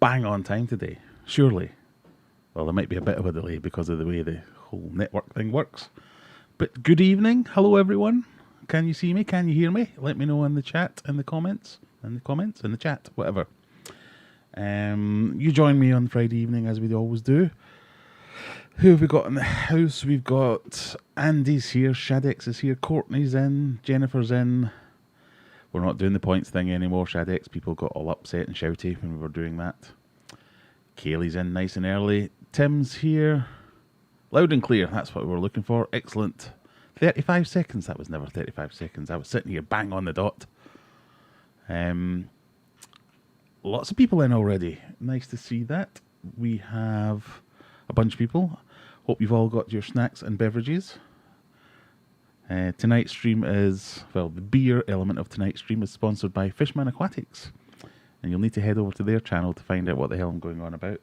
bang on time today, surely. Well, there might be a bit of a delay because of the way the whole network thing works. But good evening. Hello, everyone. Can you see me? Can you hear me? Let me know in the chat, in the comments, in the chat, whatever. You join me on Friday evening as we always do. Who have we got in the house? We've got Andy's here, Shadex is here, Courtney's in, Jennifer's in. We're not doing the points thing anymore, Shadex. People got all upset and shouty when we were doing that. Kaylee's in nice and early. Tim's here. Loud and clear, that's what we were looking for. Excellent. 35 seconds. That was never 35 seconds. I was sitting here bang on the dot. Lots of people in already. Nice to see that. We have a bunch of people. Hope you've all got your snacks and beverages. Tonight's stream is, well, the beer element of tonight's stream is sponsored by Fishman Aquatics. And you'll need to head over to their channel to find out what the hell I'm going on about.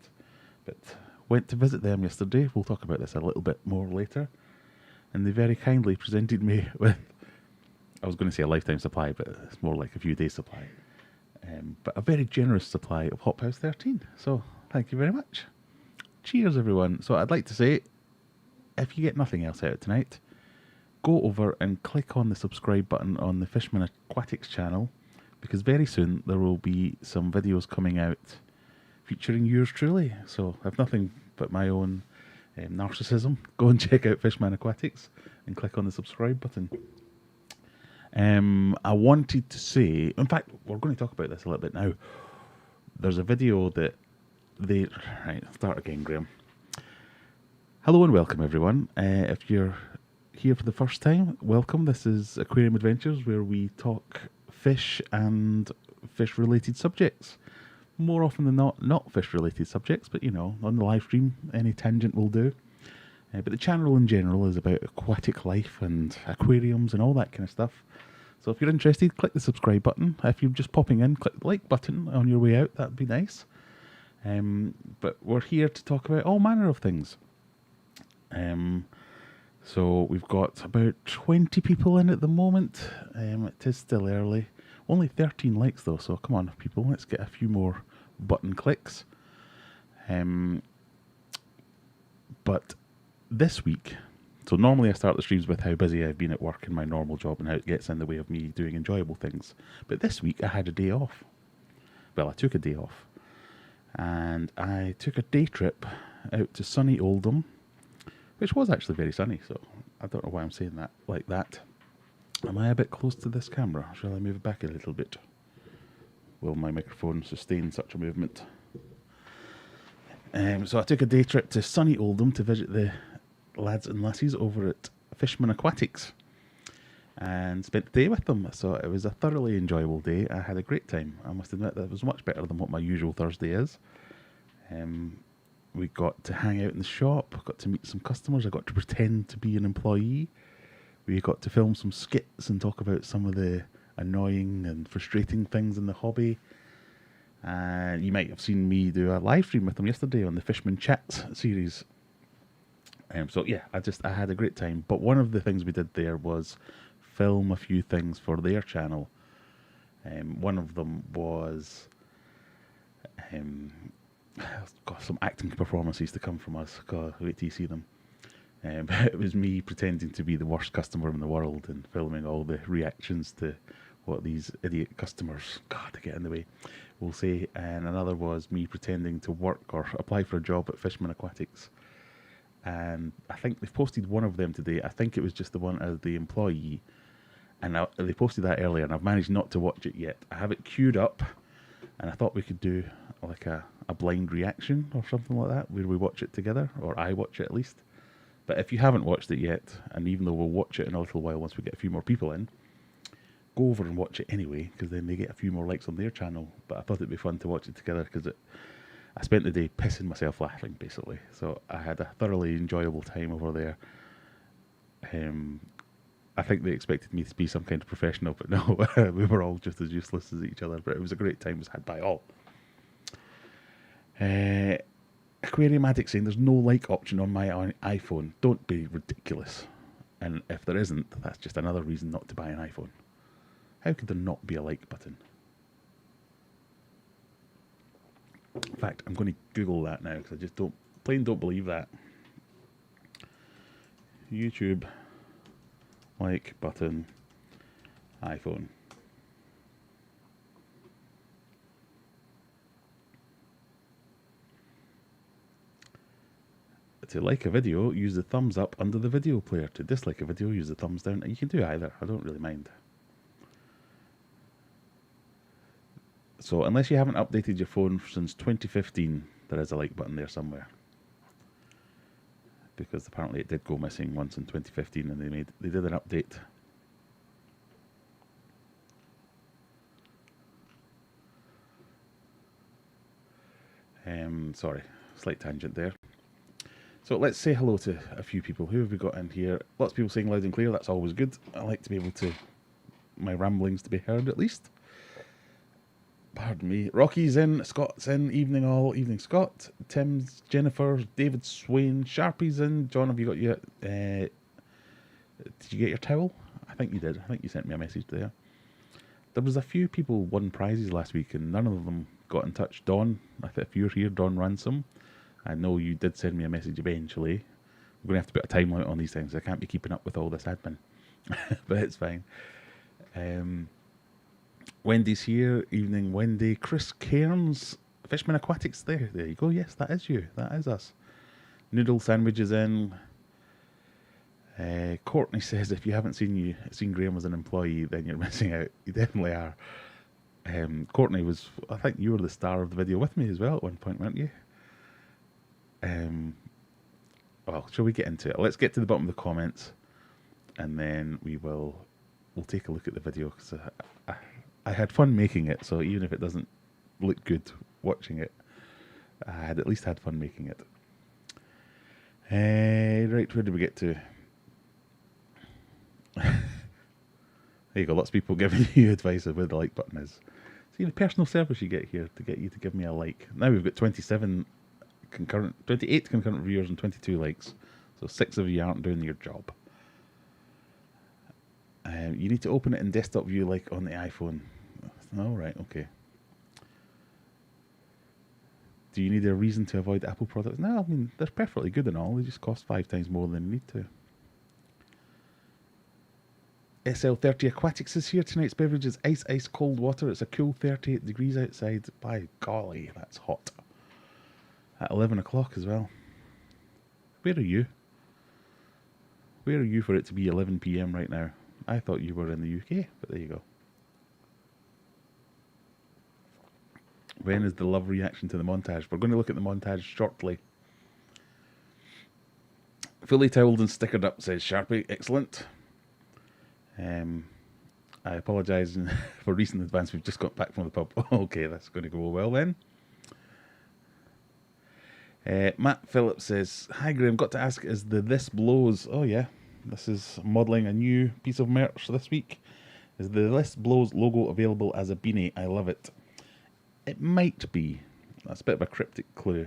But went to visit them yesterday. We'll talk about this a little bit more later. And they very kindly presented me with, I was going to say a lifetime supply, but it's more like a few days supply. But a very generous supply of Hop House 13. So thank you very much. Cheers, everyone. So I'd like to say, if you get nothing else out of tonight, go over and click on the subscribe button on the Fishman Aquatics channel, because very soon there will be some videos coming out featuring yours truly. So if nothing but my own narcissism, go and check out Fishman Aquatics and click on the subscribe button. I wanted to say, in fact, we're going to talk about this a little bit now. There's a video that they... Right, start again, Graham. Hello and welcome, everyone. If you're here for the first time, welcome. This is Aquarium Adventures, where we talk fish and fish-related subjects. More often than not fish-related subjects, but, you know, on the live stream, any tangent will do. But the channel in general is about aquatic life and aquariums and all that kind of stuff. So if you're interested, click the subscribe button. If you're just popping in, click the like button on your way out. That'd be nice. But we're here to talk about all manner of things. So we've got about 20 people in at the moment. It is still early. Only 13 likes though, so come on people, let's get a few more button clicks. But this week, so normally I start the streams with how busy I've been at work in my normal job and how it gets in the way of me doing enjoyable things. But this week I had a day off. Well, I took a day off. And I took a day trip out to sunny Oldham, which was actually very sunny, so I don't know why I'm saying that like that. Am I a bit close to this camera? Shall I move it back a little bit? Will my microphone sustain such a movement? So I took a day trip to sunny Oldham to visit the lads and lassies over at Fishman Aquatics and spent the day with them. So it was a thoroughly enjoyable day. I had a great time. I must admit that it was much better than what my usual Thursday is. We got to hang out in the shop, got to meet some customers, I got to pretend to be an employee. We got to film some skits and talk about some of the annoying and frustrating things in the hobby. And you might have seen me do a live stream with them yesterday on the Fishman Chat series. So yeah, I had a great time. But one of the things we did there was film a few things for their channel. One of them was got some acting performances to come from us. God, wait till you see them. It was me pretending to be the worst customer in the world and filming all the reactions to what these idiot customers, God, to get in the way, will say. And another was me pretending to work or apply for a job at Fishman Aquatics. And I think they've posted one of them today. I think it was just the one as the employee. And they posted that earlier, and I've managed not to watch it yet. I have it queued up, and I thought we could do like a blind reaction or something like that, where we watch it together, or I watch it at least. But if you haven't watched it yet, and even though we'll watch it in a little while once we get a few more people in, go over and watch it anyway, because then they get a few more likes on their channel. But I thought it'd be fun to watch it together, because I spent the day pissing myself laughing, basically. So I had a thoroughly enjoyable time over there. I think they expected me to be some kind of professional, but no, we were all just as useless as each other. But it was a great time, it was had by all. Aquarium Addict saying there's no like option on my iPhone. Don't be ridiculous. And if there isn't, that's just another reason not to buy an iPhone. How could there not be a like button? In fact, I'm going to Google that now because I just don't believe that. YouTube like button iPhone. To like a video, use the thumbs up under the video player. To dislike a video, use the thumbs down. You can do either. I don't really mind. So unless you haven't updated your phone since 2015, there is a like button there somewhere. Because apparently it did go missing once in 2015 and they did an update. Sorry, slight tangent there. So let's say hello to a few people. Who have we got in here? Lots of people saying loud and clear. That's always good. I like to be able to, my ramblings to be heard at least. Pardon me. Rocky's in, Scott's in, evening all, evening Scott, Tim's, Jennifer, David Swain, Sharpie's in. John, have you got your, did you get your towel? I think you did. I think you sent me a message there. There was a few people won prizes last week and none of them got in touch. Dawn, if you're here, Dawn Ransom, I know you did send me a message eventually. We're going to have to put a time limit on these things. I can't be keeping up with all this admin. But it's fine. Wendy's here. Evening, Wendy. Chris Cairns. Fishman Aquatics there. There you go. Yes, that is you. That is us. Noodle sandwiches in. Courtney says, if you haven't seen Graham as an employee, then you're missing out. You definitely are. Courtney was, I think you were the star of the video with me as well at one point, weren't you? Well, shall we get into it? Let's get to the bottom of the comments and then we'll take a look at the video because I had fun making it, so even if it doesn't look good watching it, I had at least had fun making it. Right, where did we get to? There you go, lots of people giving you advice of where the like button is. See the personal service you get here to get you to give me a like. Now we've got 28 concurrent viewers and 22 likes. So 6 of you aren't doing your job. You need to open it in desktop view like on the iPhone. Alright, okay. Do you need a reason to avoid Apple products? No, I mean, they're perfectly good and all. They just cost 5 times more than you need to. SL30 Aquatics is here. Tonight's beverage is ice cold water. It's a cool 38 degrees outside. By golly, that's hot. At 11 o'clock as well. Where are you? Where are you for it to be 11 PM right now? I thought you were in the UK, but there you go. When is the love reaction to the montage? We're going to look at the montage shortly. Fully towelled and stickered up, says Sharpie. Excellent. I apologise for recent advance. We've just got back from the pub. Okay, that's going to go well then. Matt Phillips says, hi Graham, got to ask, is the This Blows... Oh yeah, this is modelling a new piece of merch this week. Is the This Blows logo available as a beanie? I love it. It might be. That's a bit of a cryptic clue.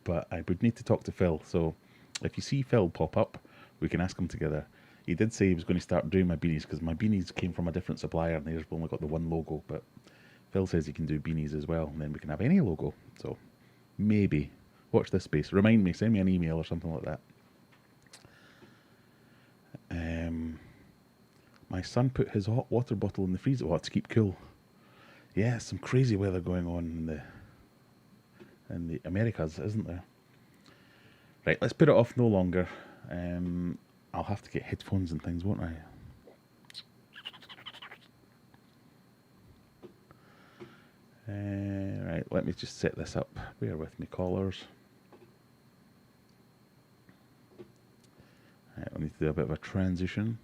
But I would need to talk to Phil. So if you see Phil pop up, we can ask him together. He did say he was going to start doing my beanies because my beanies came from a different supplier and they've only got the one logo. But Phil says he can do beanies as well, and then we can have any logo. So maybe. Watch this space. Remind me. Send me an email or something like that. My son put his hot water bottle in the freezer to keep cool. Yeah, some crazy weather going on in the Americas, isn't there? Right, let's put it off no longer. I'll have to get headphones and things, won't I? Right, let me just set this up. Bear with me, callers. Right, I need to do a bit of a transition.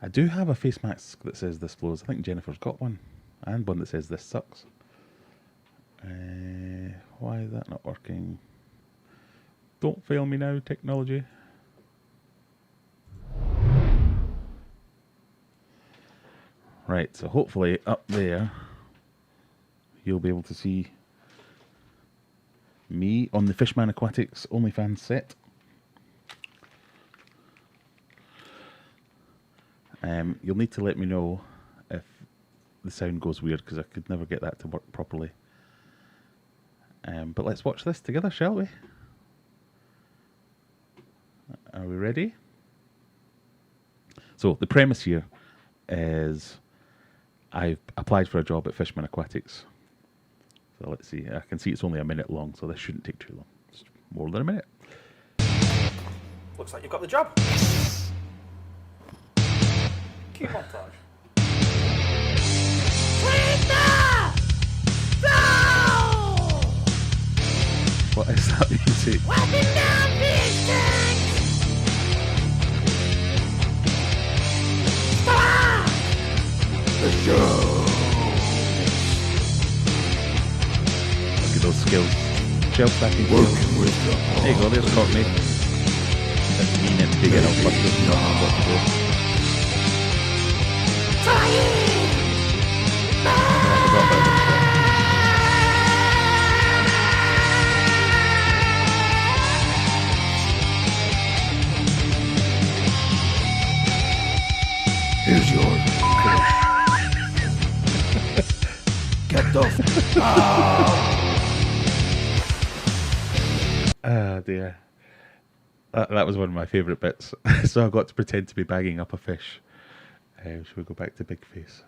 I do have a face mask that says This Blows. I think Jennifer's got one. And one that says This Sucks. Why is that not working? Don't fail me now, technology. Right, so hopefully up there you'll be able to see me on the Fishman Aquatics OnlyFans set. You'll need to let me know if the sound goes weird because I could never get that to work properly. But let's watch this together, shall we? Are we ready? So the premise here is I've applied for a job at Fishman Aquatics. So let's see. I can see it's only a minute long, so this shouldn't take too long. It's more than a minute. Looks like you've got the job. Cue montage. What is that music? Walking down fish tanks. Stop! The show. Look at those skills. Shelf stacking skills. There you go, there's Courtney. That's me meant to be getting up, but there's not what to do. I forgot about this bit. Here's yours. Get the Ah, dear. That was one of my favourite bits. So I got to pretend to be bagging up a fish. Should we go back to Big Face?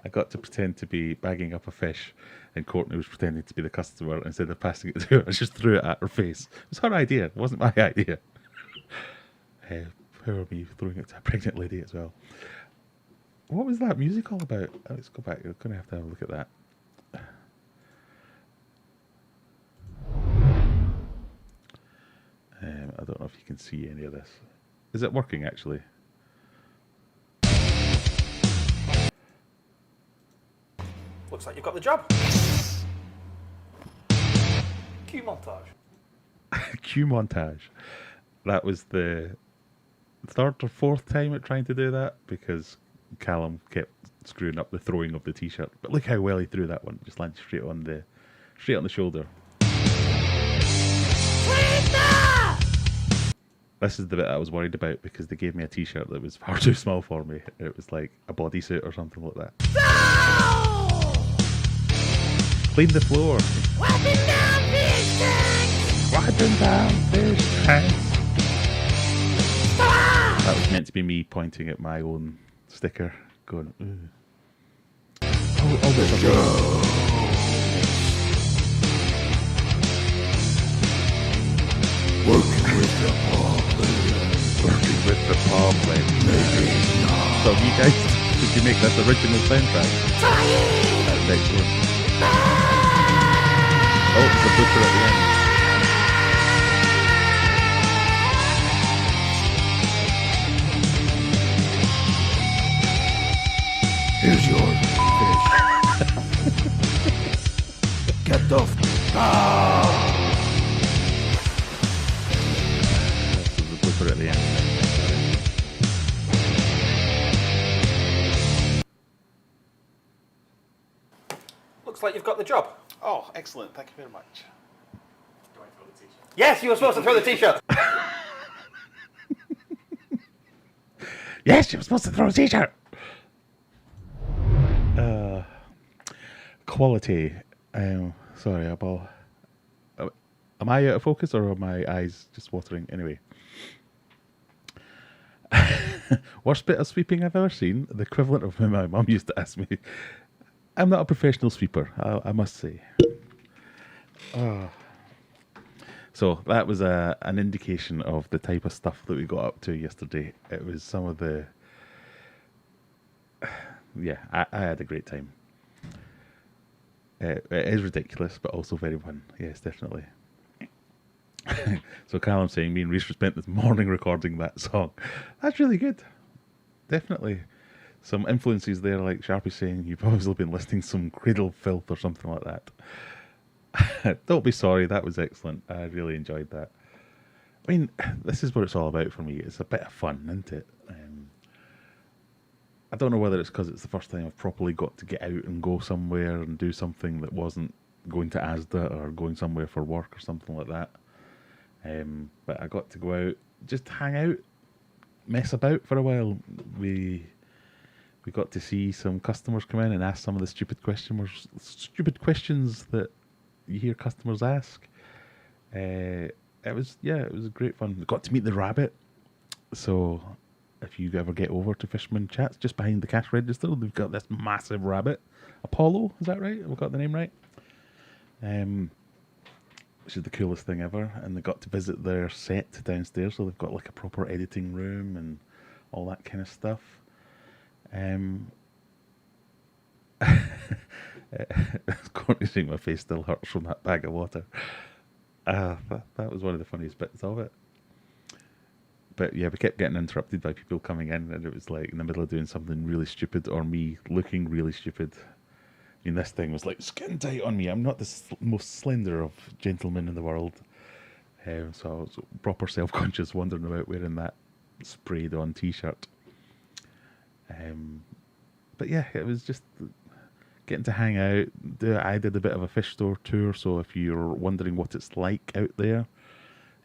I got to pretend to be bagging up a fish, and Courtney was pretending to be the customer. Instead of passing it to her, I just threw it at her face. It was her idea. It wasn't my idea. Poor me throwing it to a pregnant lady as well. What was that music all about? Let's go back. We're going to have a look at that. I don't know if you can see any of this. Is it working actually? Looks like you've got the job. Cue montage. Cue montage. That was the third or fourth time at trying to do that because Callum kept screwing up the throwing of the t-shirt. But look how well he threw that one. Just landed straight on the shoulder. This is the bit I was worried about because they gave me a t-shirt that was far too small for me. It was like a bodysuit or something like that. No! Clean the floor. Walking down fish tanks. Wiping down fish tanks. Stop! That was meant to be me pointing at my own sticker, going, ooh. Oh, there's a go. Working with the palm. Working with the palm blade. So you guys, did you make this original soundtrack? That's excellent. Oh, there's a blooper at the end. Here's your fish. Get the There's a blooper at the end. Looks like you've got the job. Oh, excellent. Thank you very much. Do I throw the t-shirt? Yes, you were supposed to throw the t-shirt. Yes, you were supposed to throw a t-shirt. Quality. Sorry, am I out of focus or are my eyes just watering? Anyway. Worst bit of sweeping I've ever seen. The equivalent of when my mum used to ask me. I'm not a professional sweeper, I must say. So that was an indication of the type of stuff that we got up to yesterday. It was some of the... Yeah, I had a great time. It is ridiculous, but also very fun. Yes, definitely. So Callum saying, me and Reese spent this morning recording that song. That's really good. Definitely. Some influences there, like Sharpie saying, you've obviously been listening to some Cradle Filth or something like that. Don't be sorry, that was excellent. I really enjoyed that. I mean, this is what it's all about for me. It's a bit of fun, isn't it? I don't know whether it's because it's the first time I've properly got to get out and go somewhere and do something that wasn't going to Asda or going somewhere for work or something like that. But I got to go out, just hang out, mess about for a while. We got to see some customers come in and ask some of the stupid questions that you hear customers ask. It was great fun. We got to meet the rabbit. So if you ever get over to Fishman Chats, just behind the cash register, they've got this massive rabbit. Apollo, is that right? Have we got the name right? Which is the coolest thing ever. And they got to visit their set downstairs, so they've got like a proper editing room and all that kind of stuff. Cornering my face still hurts from that bag of water. That was one of the funniest bits of it. But yeah, we kept getting interrupted by people coming in, and it was like in the middle of doing something really stupid, or me looking really stupid. I mean, this thing was like skin tight on me. I'm not the most slender of gentlemen in the world. So I was proper self-conscious wandering about wearing that sprayed on t-shirt. But yeah, it was just getting to hang out. I did a bit of a fish store tour, so if you're wondering what it's like out there,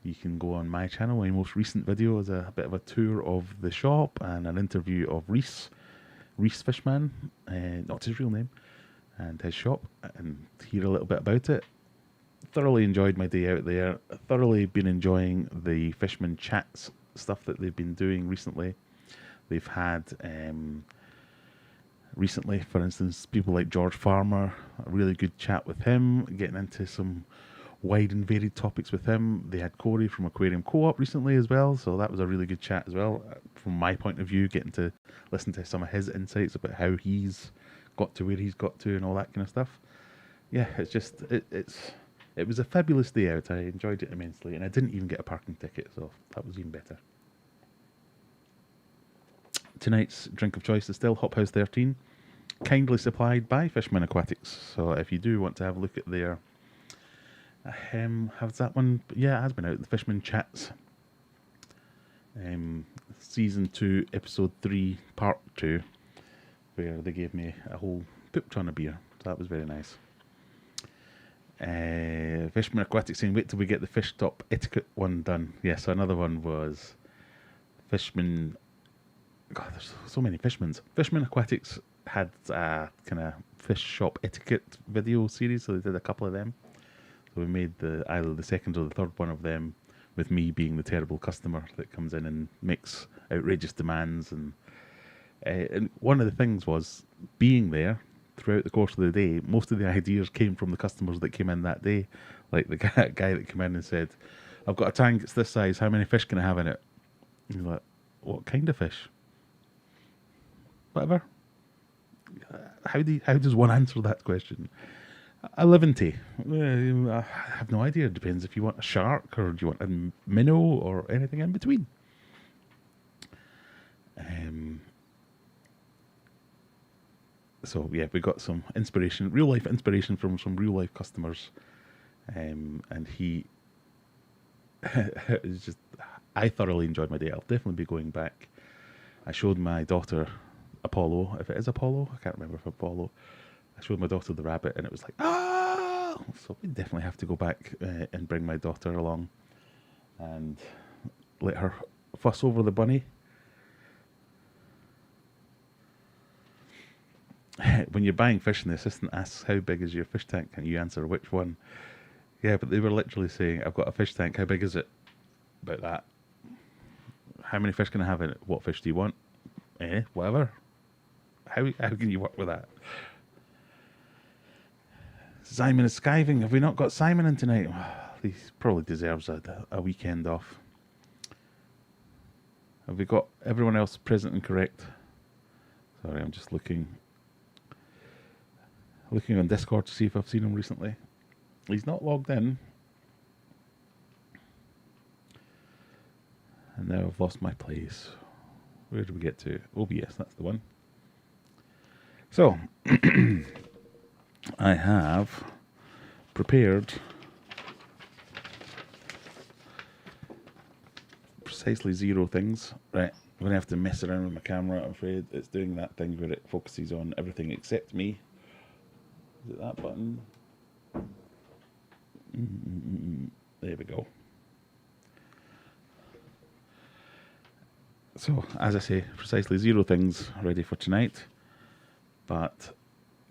you can go on my channel. My most recent video is a bit of a tour of the shop and an interview of Reese Fishman, not his real name, and his shop, and hear a little bit about it. Thoroughly enjoyed my day out there. Thoroughly been enjoying the Fishman Chats stuff that they've been doing recently. They've had recently, for instance, people like George Farmer, a really good chat with him, getting into some wide and varied topics with him. They had Corey from Aquarium Co-op recently as well, so that was a really good chat as well. From my point of view, getting to listen to some of his insights about how he's got to where he's got to and all that kind of stuff. Yeah, it's just, it was a fabulous day out. I enjoyed it immensely, and I didn't even get a parking ticket, so that was even better. Tonight's drink of choice is still Hop House 13, kindly supplied by Fishman Aquatics. So if you do want to have a look at their how's that one? Yeah, it has been out. The Fishman Chats, season 2, episode 3, part 2, where they gave me a whole poop ton of beer. So that was very nice. Fishman Aquatics saying, wait till we get the fish top etiquette one done. Yeah, so another one was Fishman. God, there's so many Fishmans. Fishman Aquatics had a kind of fish shop etiquette video series, so they did a couple of them. So we made either the second or the third one of them, with me being the terrible customer that comes in and makes outrageous demands. And one of the things was, being there throughout the course of the day, most of the ideas came from the customers that came in that day. Like the guy that came in and said, I've got a tank, it's this size, how many fish can I have in it? And you're like, what kind of fish? Whatever. How does one answer that question? A Levitating. I have no idea. It depends if you want a shark or do you want a minnow or anything in between. So yeah, we got some inspiration, real life inspiration from some real life customers, and he it's just, I thoroughly enjoyed my day. I'll definitely be going back. I showed my daughter Apollo, if it is Apollo, I can't remember if Apollo. I showed my daughter the rabbit, and it was like, ah! So we definitely have to go back and bring my daughter along and let her fuss over the bunny. When you're buying fish and the assistant asks, how big is your fish tank? And you answer, which one? Yeah, but they were literally saying, I've got a fish tank, how big is it? About that. How many fish can I have in it? What fish do you want? Whatever. How can you work with that? Simon is skiving. Have we not got Simon in tonight? He probably deserves a weekend off. Have we got everyone else present and correct? Sorry, I'm just looking on Discord to see if I've seen him recently. He's not logged in. And now I've lost my place. Where did we get to? OBS, that's the one. So, I have prepared precisely 0 things. Right, I'm going to have to mess around with my camera, I'm afraid. It's doing that thing where it focuses on everything except me. Is it that button? There we go. So, as I say, precisely 0 things ready for tonight. But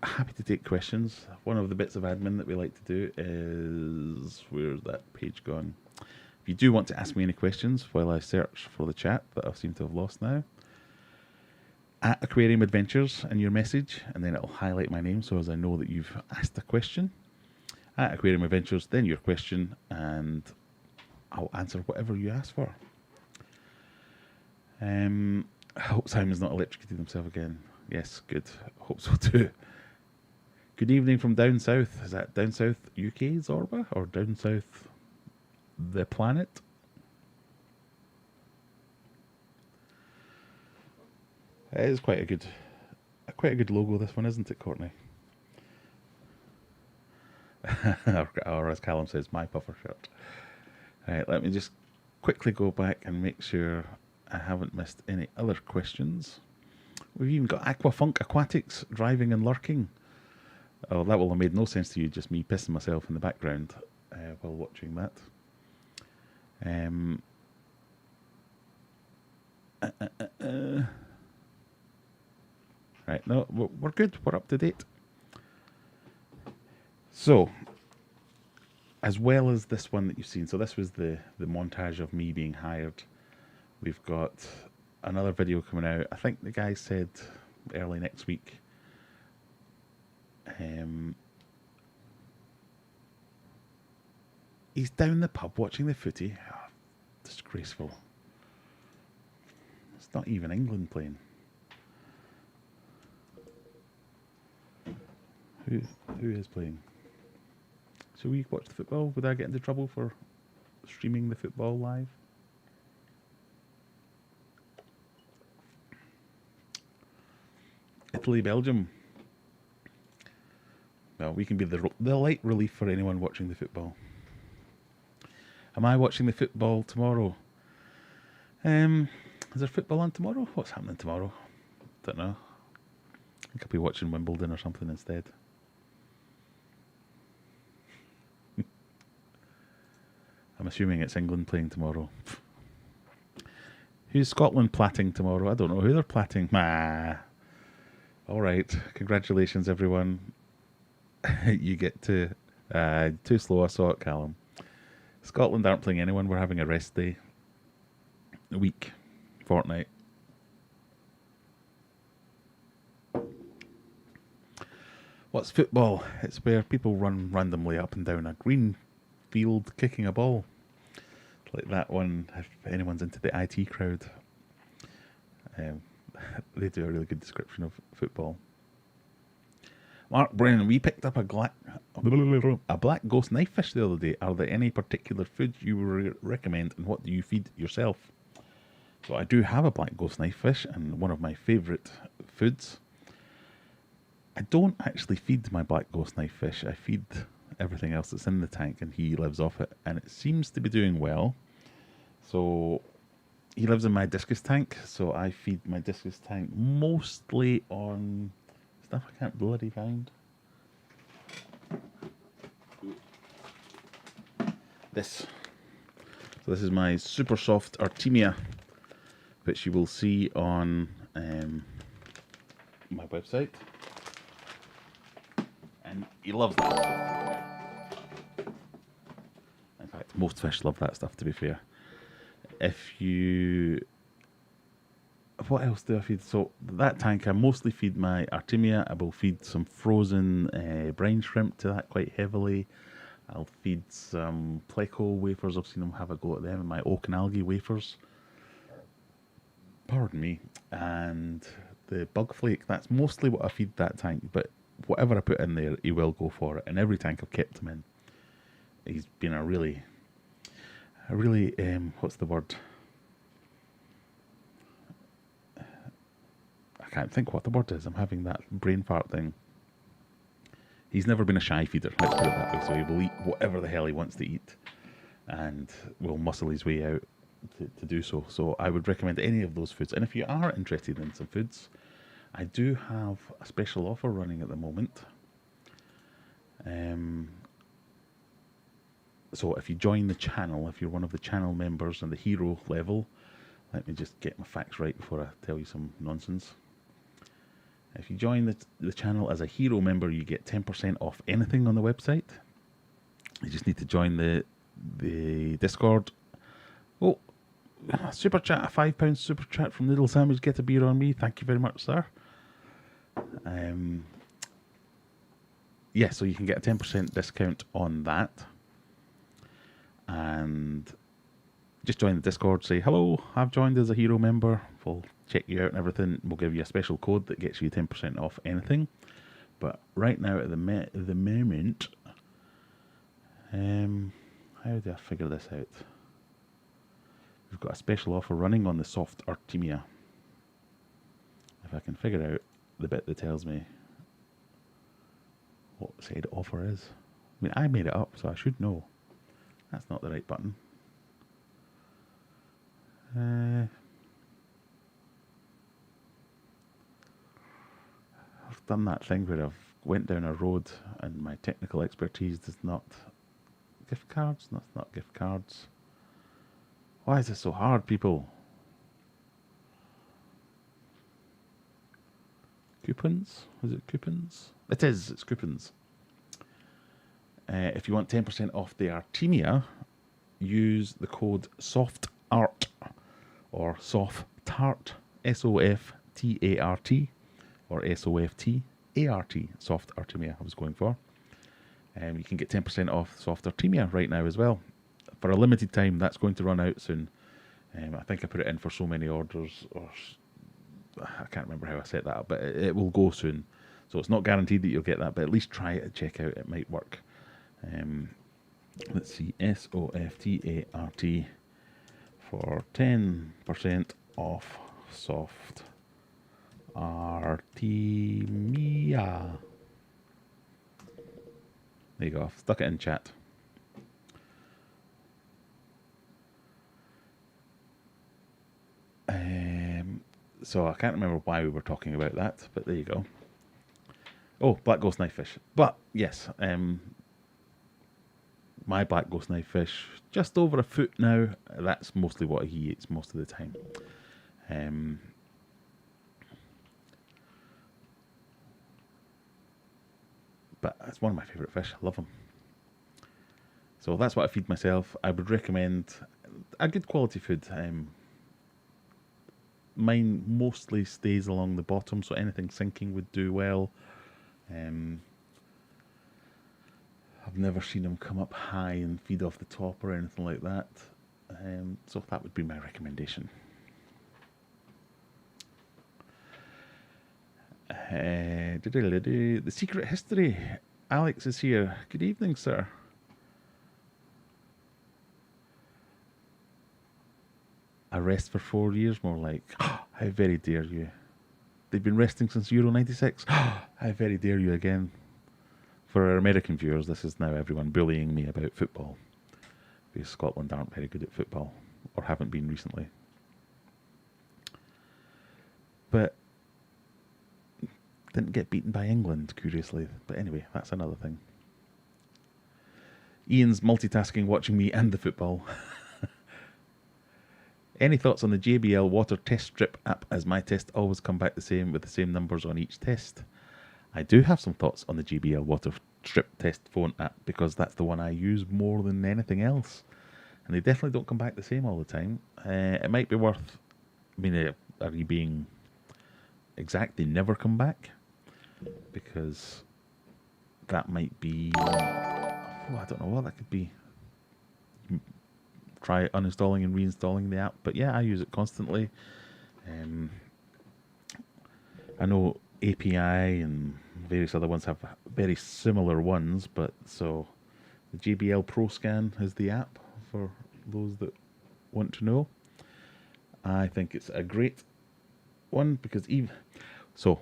happy to take questions. One of the bits of admin that we like to do is... Where's that page gone? If you do want to ask me any questions while I search for the chat that I seem to have lost now, at Aquarium Adventures in your message, and then it'll highlight my name so as I know that you've asked a question. At Aquarium Adventures, then your question, and I'll answer whatever you ask for. I hope Simon's not electrocuted himself again. Yes, good. Hope so too. Good evening from down south. Is that down south UK, Zorba? Or down south the planet? It is quite a good logo, this one, isn't it, Courtney? or as Callum says, my puffer shirt. Right, let me just quickly go back and make sure I haven't missed any other questions. We've even got Aquafunk Aquatics driving and lurking. Oh, that will have made no sense to you, just me pissing myself in the background while watching that. Right, no, we're good. We're up to date. So, as well as this one that you've seen, so this was the montage of me being hired. We've got another video coming out. I think the guy said early next week. He's down the pub watching the footy. Oh, disgraceful. It's not even England playing. Who is playing? Shall we watch the football? Would I get into trouble for streaming the football live? Italy, Belgium. Well, we can be the light relief for anyone watching the football. Am I watching the football tomorrow? Is there football on tomorrow? What's happening tomorrow? Don't know. I think I'll be watching Wimbledon or something instead. I'm assuming it's England playing tomorrow. Who's Scotland platting tomorrow? I don't know who they're platting. All right. Congratulations, everyone. You get to... too slow, I saw it, Callum. Scotland aren't playing anyone. We're having a rest day. A week. Fortnight. What's football? It's where people run randomly up and down a green field kicking a ball. Like that one, if anyone's into the IT crowd. They do a really good description of football. Mark Brennan, we picked up a black ghost knife fish the other day. Are there any particular foods you would recommend, and what do you feed yourself? So I do have a black ghost knife fish, and one of my favourite foods. I don't actually feed my black ghost knife fish. I feed everything else that's in the tank, and he lives off it, and it seems to be doing well. So he lives in my discus tank, so I feed my discus tank mostly on stuff I can't bloody find. This. So this is my super soft Artemia, which you will see on my website. And he loves that. In fact, most fish love that stuff, to be fair. If you... What else do I feed? So that tank, I mostly feed my Artemia. I will feed some frozen brine shrimp to that quite heavily. I'll feed some Pleco wafers. I've seen them have a go at them, and my oak and algae wafers. Pardon me. And the bug flake, that's mostly what I feed that tank. But whatever I put in there, he will go for it. And every tank I've kept him in, he's been a really, what's the word? I can't think what the word is. I'm having that brain fart thing. He's never been a shy feeder, let's put it that way. So he will eat whatever the hell he wants to eat, and will muscle his way out to do so. So I would recommend any of those foods. And if you are interested in some foods, I do have a special offer running at the moment. So if you join the channel, if you're one of the channel members on the hero level, Let me just get my facts right before I tell you some nonsense. If you join the channel as a hero member, you get 10% off anything on the website. You just need to join the Discord. Oh, super chat, a £5 super chat from Little Sandwich. Get a beer on me. Thank you very much, sir. Yeah, so you can get a 10% discount on that. And just join the Discord, say, hello, I've joined as a hero member. We'll check you out and everything. We'll give you a special code that gets you 10% off anything. But right now, at the moment, how do I figure this out? We've got a special offer running on the soft Artemia. If I can figure out the bit that tells me what said offer is. I mean, I made it up, so I should know. That's not the right button. I've done that thing where I've went down a road and my technical expertise does not... Gift cards? That's not gift cards. Why is this so hard, people? Coupons? Is it coupons? It is, it's coupons. If you want 10% off the Artemia, use the code SOFTART or SOFTART, SOFTART or SOFTART, Soft Artemia I was going for. You can get 10% off Soft Artemia right now as well. For a limited time, that's going to run out soon. I think I put it in for so many orders, or I can't remember how I set that up, but it will go soon. So it's not guaranteed that you'll get that, but at least try it and check out. It might work. Let's see, SOFTART for 10% off Soft Artemia. There you go, I've stuck it in chat. So I can't remember why we were talking about that, but there you go. Oh, black ghost knifefish. But yes, my black ghost knifefish, just over a foot now. That's mostly what he eats most of the time. But it's one of my favourite fish. I love them. So that's what I feed myself. I would recommend a good quality food. Mine mostly stays along the bottom, so anything sinking would do well. I've never seen them come up high and feed off the top or anything like that. So that would be my recommendation. The Secret History. Alex is here. Good evening, sir. A rest for 4 years, more like. How very dare you. They've been resting since Euro 96. How very dare you again. For our American viewers, this is now everyone bullying me about football. Because Scotland aren't very good at football. Or haven't been recently. But didn't get beaten by England, curiously. But anyway, that's another thing. Ian's multitasking, watching me and the football. Any thoughts on the JBL water test strip app, as my tests always come back the same with the same numbers on each test? I do have some thoughts on the JBL water strip test phone app, because that's the one I use more than anything else. And they definitely don't come back the same all the time. It might be worth... I mean, are you being exact? They never come back? Because that might be... Oh, I don't know what that could be. Try uninstalling and reinstalling the app, but yeah, I use it constantly. I know API and various other ones have very similar ones, but so the JBL Pro Scan is the app for those that want to know. I think it's a great one because even so,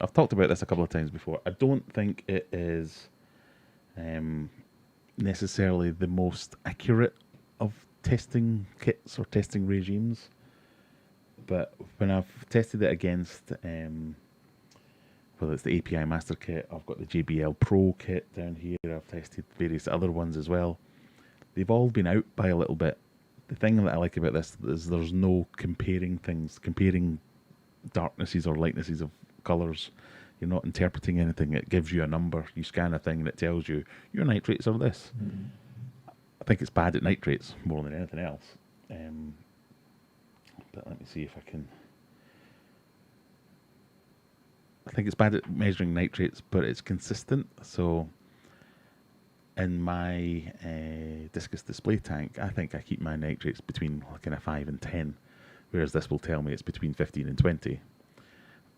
I've talked about this a couple of times before. I don't think it is necessarily the most accurate of testing kits or testing regimes, but when I've tested it against whether it's the API Master Kit, I've got the JBL Pro kit down here, I've tested various other ones as well, they've all been out by a little bit The thing that I like about this is there's no comparing things, comparing darknesses or lightnesses of colours. You're not interpreting anything. It gives you a number. You scan a thing and it tells you your nitrates are this. I think it's bad at nitrates more than anything else. But let me see if I can. I think it's bad at measuring nitrates, but it's consistent. So in my discus display tank, I think I keep my nitrates between kind of 5 and 10, whereas this will tell me it's between 15 and 20.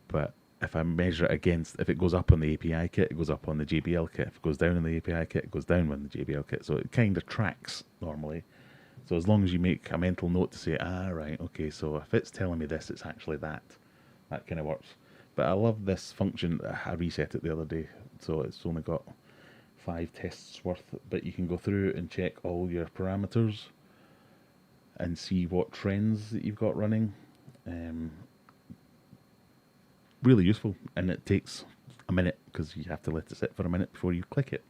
But if I measure it against, if it goes up on the API kit, it goes up on the JBL kit. If it goes down on the API kit, it goes down on the JBL kit. So it kind of tracks normally. So as long as you make a mental note to say, right, okay, so if it's telling me this, it's actually that. That kind of works. But I love this function. I reset it the other day, so it's only got 5 tests worth. But you can go through and check all your parameters and see what trends that you've got running. Really useful, and it takes a minute because you have to let it sit for a minute before you click it.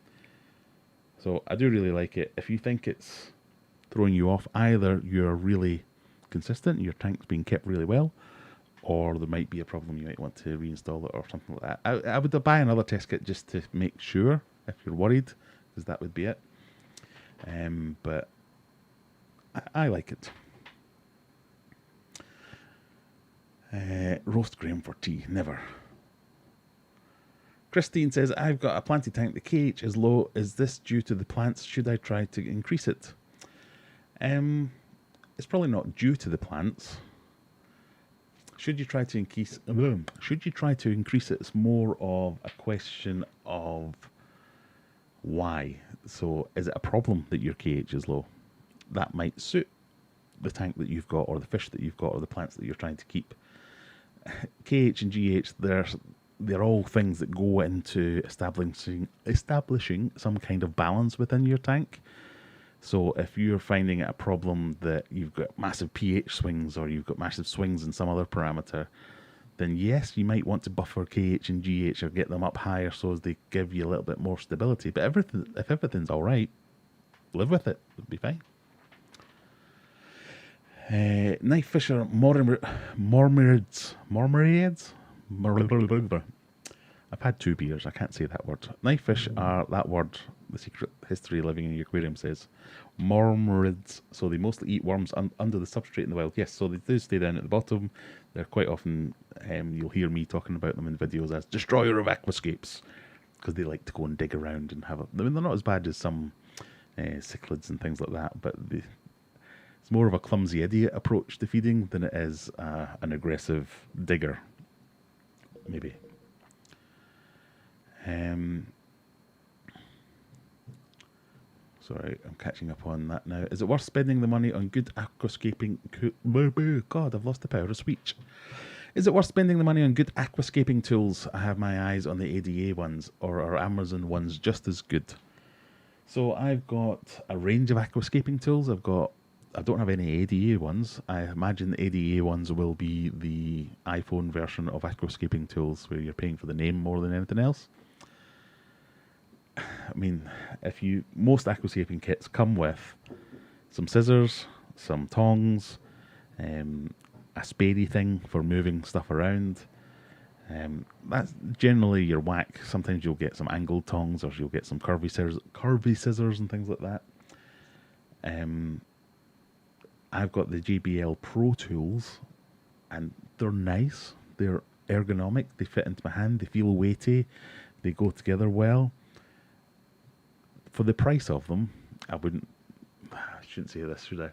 So I do really like it. If you think it's throwing you off, either you're really consistent, your tank's being kept really well, or there might be a problem, you might want to reinstall it or something like that. I would buy another test kit just to make sure, if you're worried, because that would be it. But I like it. Roast grain for tea, never. Christine says, I've got a planted tank, the KH is low. Is this due to the plants? Should I try to increase it? It's probably not due to the plants. Should you try to increase? Should you try to increase it? It's more of a question of why. So, is it a problem that your KH is low? That might suit the tank that you've got, or the fish that you've got, or the plants that you're trying to keep. KH and GH, they're all things that go into establishing some kind of balance within your tank. So if you're finding it a problem that you've got massive pH swings, or you've got massive swings in some other parameter, then yes, you might want to buffer KH and GH or get them up higher so as they give you a little bit more stability. But if everything's all right, live with it. It'll be fine. Knife fisher Mormerids. I've had 2 beers, I can't say that word. Knife fish are that word, the secret history living in your aquarium says. Mormerids, so they mostly eat worms under the substrate in the wild. Yes, so they do stay down at the bottom. They're quite often, you'll hear me talking about them in videos as destroyer of aquascapes, because they like to go and dig around and have a... I mean, they're not as bad as some cichlids and things like that, but it's more of a clumsy idiot approach to feeding than it is an aggressive digger, maybe. Sorry, I'm catching up on that now. Is it worth spending the money on good aquascaping... God, I've lost the power of speech. Is it worth spending the money on good aquascaping tools? I have my eyes on the ADA ones, or are Amazon ones just as good? So I've got a range of aquascaping tools. I don't have any ADA ones. I imagine the ADA ones will be the iPhone version of aquascaping tools, where you're paying for the name more than anything else. I mean, most aquascaping kits come with some scissors, some tongs, a spadey thing for moving stuff around. That's generally your whack. Sometimes you'll get some angled tongs, or you'll get some curvy scissors and things like that. I've got the JBL Pro tools, and they're nice. They're ergonomic. They fit into my hand. They feel weighty. They go together well. For the price of them, I shouldn't say this, should I?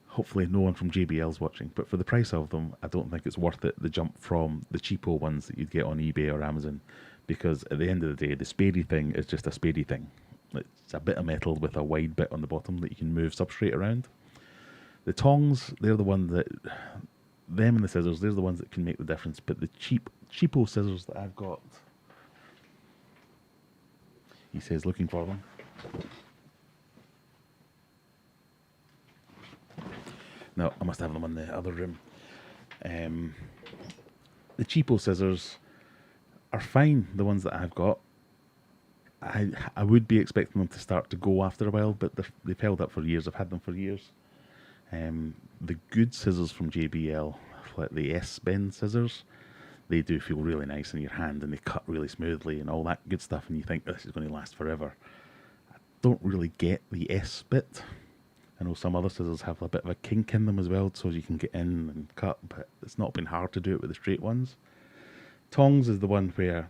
Hopefully no one from JBL's watching, but for the price of them, I don't think it's worth it, the jump from the cheapo ones that you'd get on eBay or Amazon, because at the end of the day, the spadey thing is just a spadey thing. It's a bit of metal with a wide bit on the bottom that you can move substrate around. The tongs, they're the one that... Them and the scissors, they're the ones that can make the difference, but the cheapo scissors that I've got... He says, looking for them. No, I must have them in the other room. The cheapo scissors are fine, the ones that I've got. I would be expecting them to start to go after a while, but they've held up for years. I've had them for years. The good scissors from JBL, like the S-bend scissors, they do feel really nice in your hand and they cut really smoothly and all that good stuff, and you think this is going to last forever. I don't really get the S bit. I know some other scissors have a bit of a kink in them as well, so you can get in and cut, but it's not been hard to do it with the straight ones. Tongs is the one where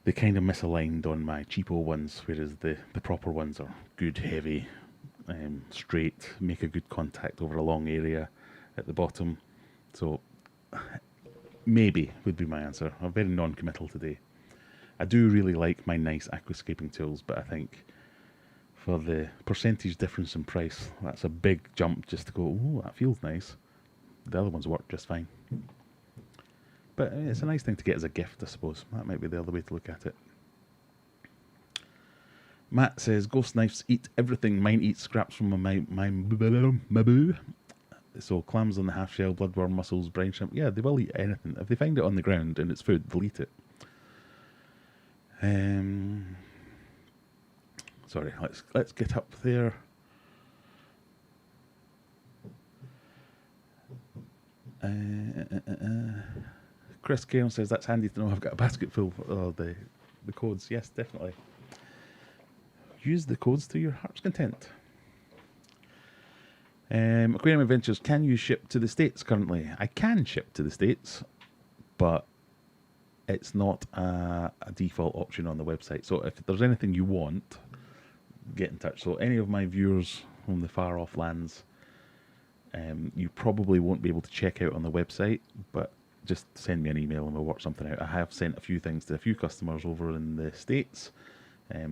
they kind of misaligned on my cheapo ones, whereas the proper ones are good, heavy, straight, make a good contact over a long area at the bottom. So maybe would be my answer. I'm very non-committal today. I do really like my nice aquascaping tools, but I think for the percentage difference in price, that's a big jump just to go, oh, that feels nice. The other ones work just fine. But it's a nice thing to get as a gift, I suppose. That might be the other way to look at it. Matt says, ghost knives eat everything. Mine eat scraps from my boo. So clams on the half shell, bloodworm, mussels, brine shrimp. Yeah, they will eat anything. If they find it on the ground and it's food, they'll eat it. Sorry, let's get up there. Chris Cairn says that's handy to know. I've got a basket full of the codes. Yes, definitely. Use the codes to your heart's content. Aquarium Adventures, can you ship to the States currently? I can ship to the States, but it's not a default option on the website. So if there's anything you want, get in touch. So any of my viewers from the far off lands, you probably won't be able to check out on the website, but just send me an email and we'll work something out. I have sent a few things to a few customers over in the States,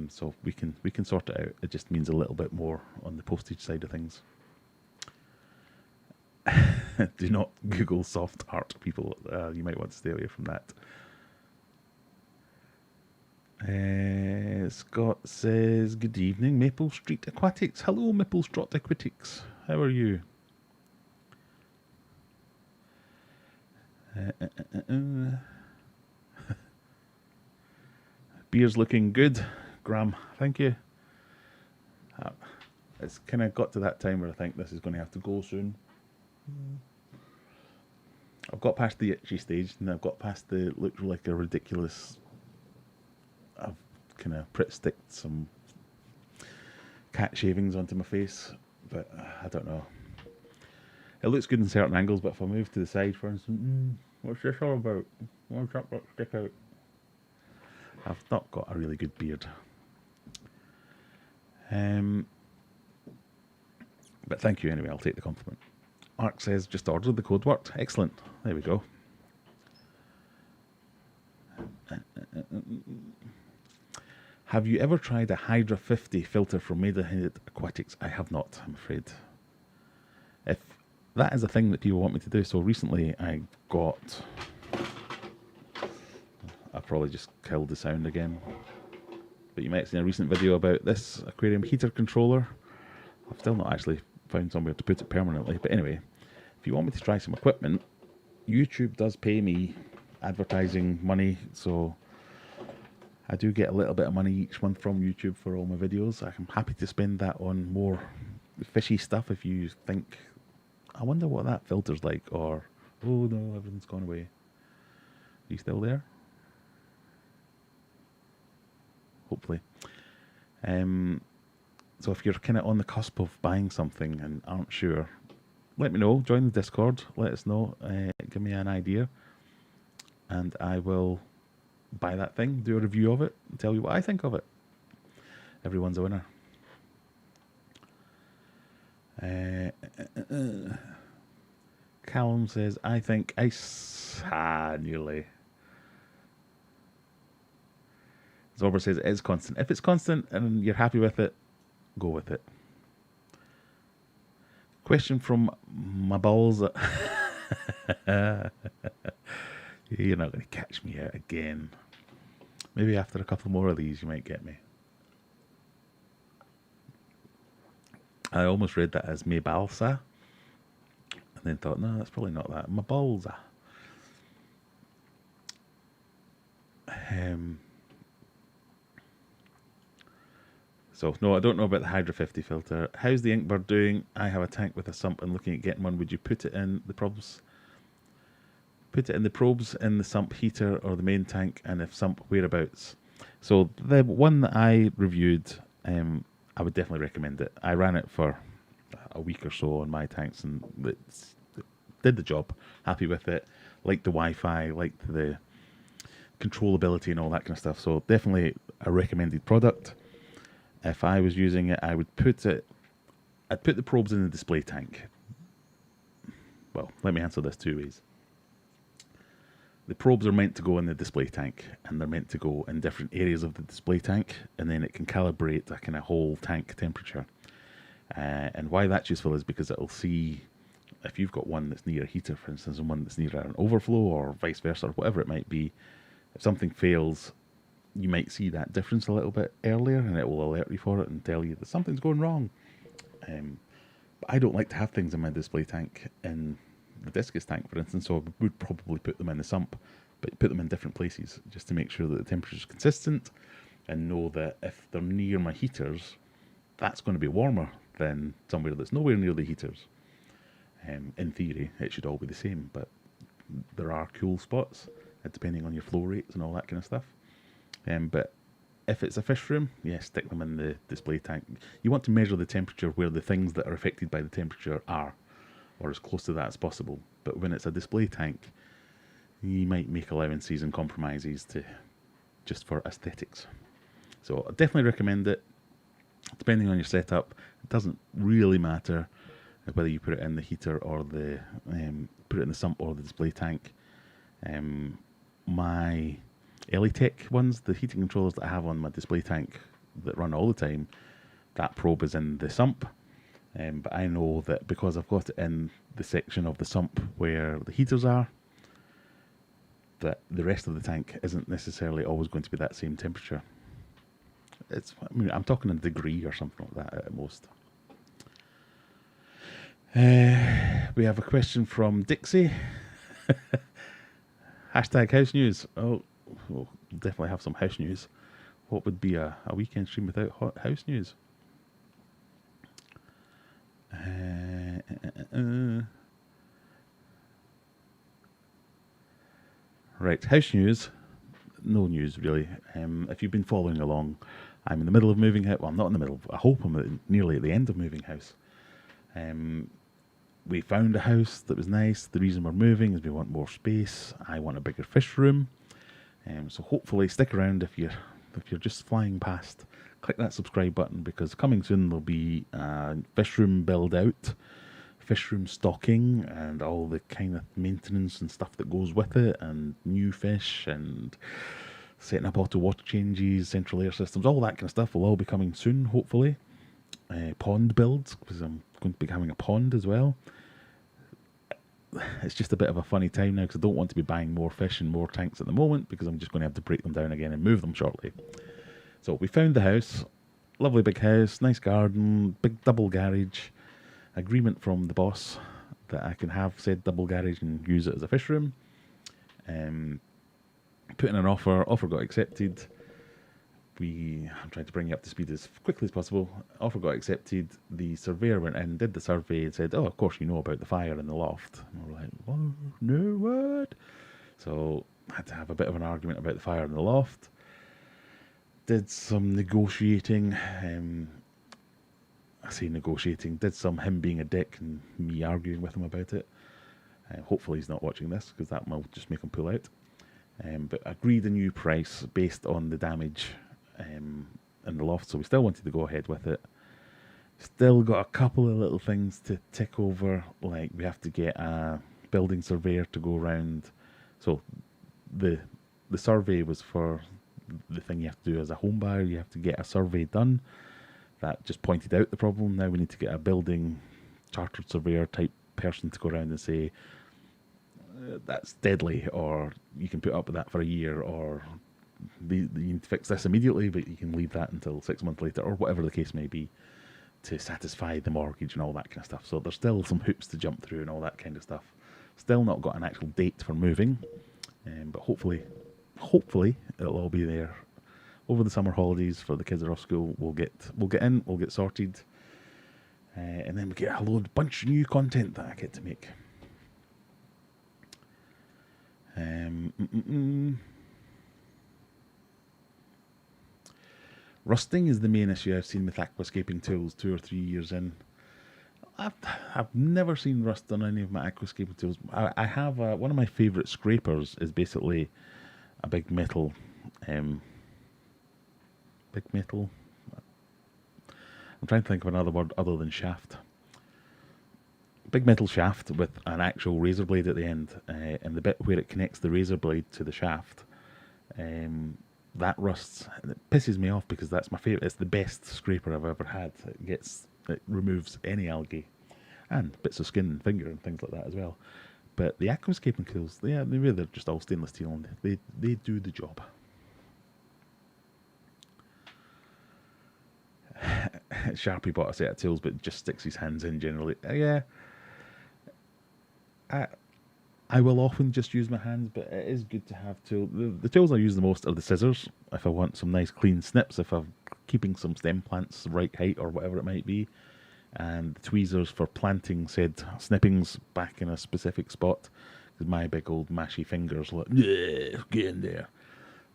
so we can sort it out. It just means a little bit more on the postage side of things. Do not Google soft art, people. You might want to stay away from that. Scott says, good evening, Maple Street Aquatics. Hello, Maple Street Aquatics. How are you? Beer's looking good, Graham. Thank you. It's kind of got to that time where I think this is going to have to go soon. I've got past the itchy stage, and I've got past the look like a ridiculous. I've kind of sticked some cat shavings onto my face, but I don't know. It looks good in certain angles, but if I move to the side, for instance, what's this all about? What's that got stick out? I've not got a really good beard. But thank you anyway, I'll take the compliment. Mark says, just ordered, the code worked. Excellent. There we go. Have you ever tried a Hydra 50 filter from Maidenhead Aquatics? I have not, I'm afraid. If that is a thing that people want me to do, so recently I got... I probably just killed the sound again. But you might have seen a recent video about this aquarium heater controller. I've still not actually found somewhere to put it permanently. But anyway, if you want me to try some equipment, YouTube does pay me advertising money, so I do get a little bit of money each month from YouTube for all my videos. I'm happy to spend that on more fishy stuff if you think, I wonder what that filter's like, or, oh no, everything's gone away. Are you still there? Hopefully. So if you're kind of on the cusp of buying something and aren't sure, let me know. Join the Discord. Let us know. Give me an idea. And I will buy that thing, do a review of it, and tell you what I think of it. Everyone's a winner. Callum says, I think ice... nearly. Zorber says it is constant. If it's constant and you're happy with it, go with it. Question from my balls. You're not going to catch me out again. Maybe after a couple more of these, you might get me. I almost read that as me balsa, and then thought, no, that's probably not that. My balsa. So, no, I don't know about the Hydra 50 filter. How's the Inkbird doing? I have a tank with a sump and looking at getting one. Would you put it in the probes? Put it in the probes in the sump heater or the main tank, and if sump, whereabouts? So, the one that I reviewed, I would definitely recommend it. I ran it for a week or so on my tanks, and it did the job. Happy with it. Liked the Wi-Fi, liked the controllability and all that kind of stuff. So, definitely a recommended product. If I was using it, I'd put the probes in the display tank. Well, let me answer this two ways. The probes are meant to go in the display tank, and they're meant to go in different areas of the display tank, and then it can calibrate a kind of whole tank temperature. And why that's useful is because it'll see if you've got one that's near a heater, for instance, and one that's near an overflow, or vice versa, or whatever it might be. If something fails, you might see that difference a little bit earlier, and it will alert you for it and tell you that something's going wrong. But I don't like to have things in my display tank in the discus tank, for instance, so I would probably put them in the sump, but put them in different places just to make sure that the temperature is consistent, and know that if they're near my heaters, that's going to be warmer than somewhere that's nowhere near the heaters. In theory, it should all be the same, but there are cool spots, depending on your flow rates and all that kind of stuff. But if it's a fish room, yeah, stick them in the display tank. You want to measure the temperature where the things that are affected by the temperature are, or as close to that as possible. But when it's a display tank, you might make allowances and compromises just for aesthetics. So I definitely recommend it. Depending on your setup, it doesn't really matter whether you put it in the heater or put it in the sump or the display tank. My Elitech ones, the heating controllers that I have on my display tank that run all the time, that probe is in the sump. But I know that because I've got it in the section of the sump where the heaters are, that the rest of the tank isn't necessarily always going to be that same temperature. I'm talking a degree or something like that at most. We have a question from Dixie. Hashtag house news. Oh, we'll definitely have some house news. What would be a weekend stream without house news? Right, house news. No news really. If you've been following along, I'm in the middle of moving house. Well, I'm not in the middle. I hope I'm nearly at the end of moving house. We found a house that was nice. The reason we're moving is we want more space. I want a bigger fish room. So hopefully stick around if you're just flying past. Click that subscribe button, because coming soon there'll be fish room build out, fish room stocking, and all the kind of maintenance and stuff that goes with it, and new fish, and setting up auto water changes, central air systems, all that kind of stuff will all be coming soon, hopefully. Pond builds, because I'm going to be having a pond as well. It's just a bit of a funny time now, because I don't want to be buying more fish and more tanks at the moment, because I'm just going to have to break them down again and move them shortly. So we found the house, lovely big house, nice garden, big double garage, agreement from the boss that I can have said double garage and use it as a fish room. Put in an offer got accepted. I'm trying to bring you up to speed as quickly as possible. Offer got accepted. The surveyor went in, did the survey, and said, "Oh, of course you know about the fire in the loft." And we're like, "What? No, what?" So I had to have a bit of an argument about the fire in the loft. Did some negotiating. I say negotiating. Did some him being a dick and me arguing with him about it. Hopefully he's not watching this, because that will just make him pull out. But agreed a new price based on the damage in the loft, so we still wanted to go ahead with it. Still got a couple of little things to tick over, like we have to get a building surveyor to go around. So the survey was for the thing you have to do as a home buyer. You have to get a survey done. That just pointed out the problem. Now we need to get a building chartered surveyor type person to go around and say, that's deadly, or you can put up with that for a year, or you need to fix this immediately, but you can leave that until 6 months later, or whatever the case may be, to satisfy the mortgage and all that kind of stuff. So there's still some hoops to jump through and all that kind of stuff. Still not got an actual date for moving, but hopefully it'll all be there over the summer holidays for the kids are off school, we'll get in, we'll get sorted, and then we get a bunch of new content that I get to make. Rusting is the main issue I've seen with aquascaping tools 2 or 3 years in. I've never seen rust on any of my aquascaping tools. I have one of my favourite scrapers is basically a big metal. I'm trying to think of another word other than shaft. Big metal shaft with an actual razor blade at the end, and the bit where it connects the razor blade to the shaft, that rusts. And it pisses me off because that's my favourite. It's the best scraper I've ever had. It removes any algae and bits of skin and finger and things like that as well. But the aquascaping tools, they're just all stainless steel and they do the job. Sharpie bought a set of tools but just sticks his hands in generally. Yeah. I will often just use my hands, but it is good to have tools. The tools I use the most are the scissors, if I want some nice clean snips, if I'm keeping some stem plants the right height or whatever it might be, and the tweezers for planting said snippings back in a specific spot, because my big old mashy fingers like, get in there,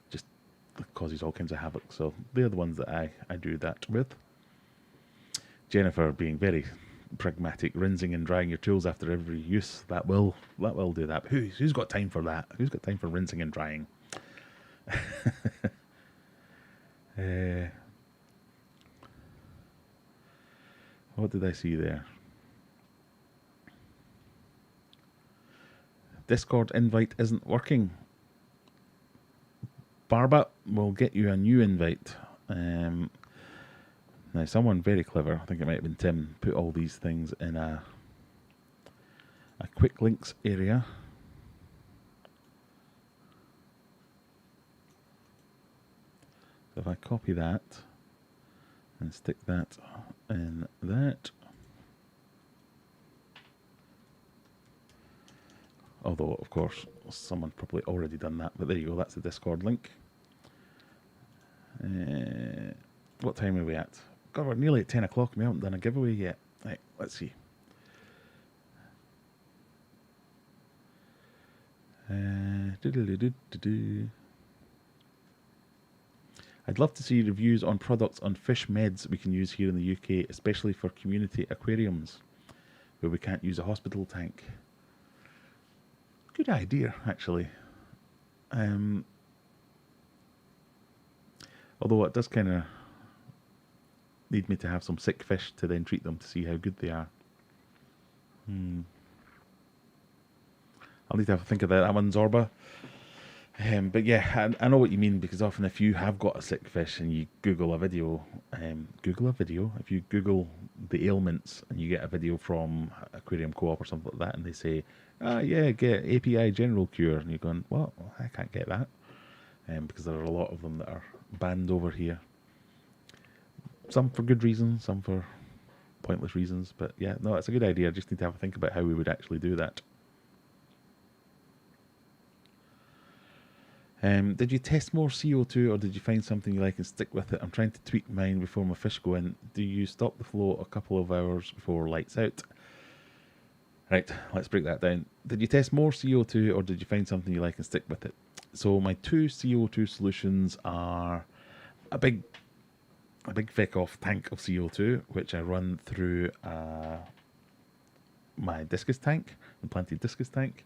just causes all kinds of havoc. So they're the ones that I do that with. Jennifer being very pragmatic, rinsing and drying your tools after every use, that will do that. But who's got time for that? Who's got time for rinsing and drying? What did I see there? Discord invite isn't working. Barba will get you a new invite. Now, someone very clever, I think it might have been Tim, put all these things in a quick links area. So if I copy that and stick that in that, although of course someone's probably already done that, but there you go, that's the Discord link. What time are we at? God, we're nearly at 10 o'clock and we haven't done a giveaway yet. Right, let's see. I'd love to see reviews on products on fish meds we can use here in the UK, especially for community aquariums where we can't use a hospital tank. Good idea, actually. Although it does kind of need me to have some sick fish to then treat them to see how good they are. I'll need to have a think of that one, Zorba. But yeah, I know what you mean, because often if you have got a sick fish and you Google a video, if you Google the ailments and you get a video from Aquarium Co-op or something like that, and they say, yeah, get API General Cure, and you're going, well, I can't get that, because there are a lot of them that are banned over here. Some for good reasons, some for pointless reasons, but yeah, no, it's a good idea. I just need to have a think about how we would actually do that. Did you test more CO2 or did you find something you like and stick with it? I'm trying to tweak mine before my fish go in. Do you stop the flow a couple of hours before lights out? Right, let's break that down. Did you test more CO2 or did you find something you like and stick with it? So my two CO2 solutions are a big feck-off tank of CO2, which I run through my discus tank, the planted discus tank.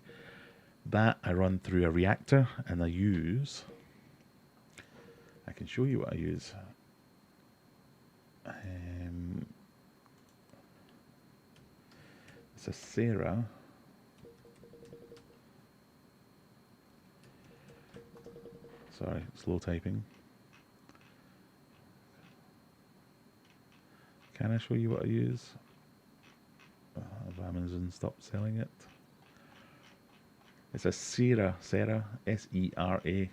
That I run through a reactor, and I can show you what I use. It's a Sarah. Sorry, slow typing. Can I show you what I use? Have Amazon stopped selling it? It's a Sarah, S-E-R-A,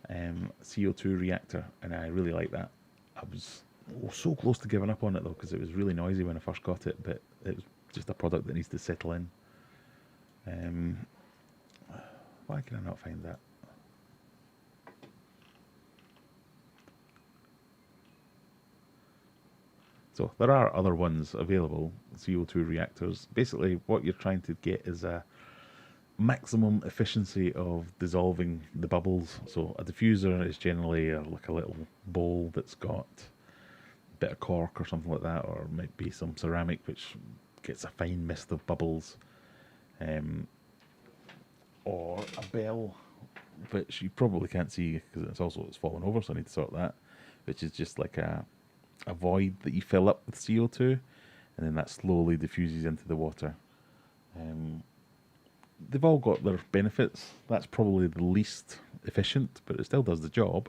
CO2 reactor, and I really like that. I was so close to giving up on it though, because it was really noisy when I first got it, but it was just a product that needs to settle in. Why can I not find that? So there are other ones available, CO2 reactors. Basically, what you're trying to get is a maximum efficiency of dissolving the bubbles. So a diffuser is generally like a little bowl that's got a bit of cork or something like that, or might be some ceramic which gets a fine mist of bubbles, or a bell which you probably can't see because it's fallen over, so I need to sort that, which is just like a void that you fill up with CO2, and then that slowly diffuses into the water. They've all got their benefits. That's probably the least efficient, but it still does the job.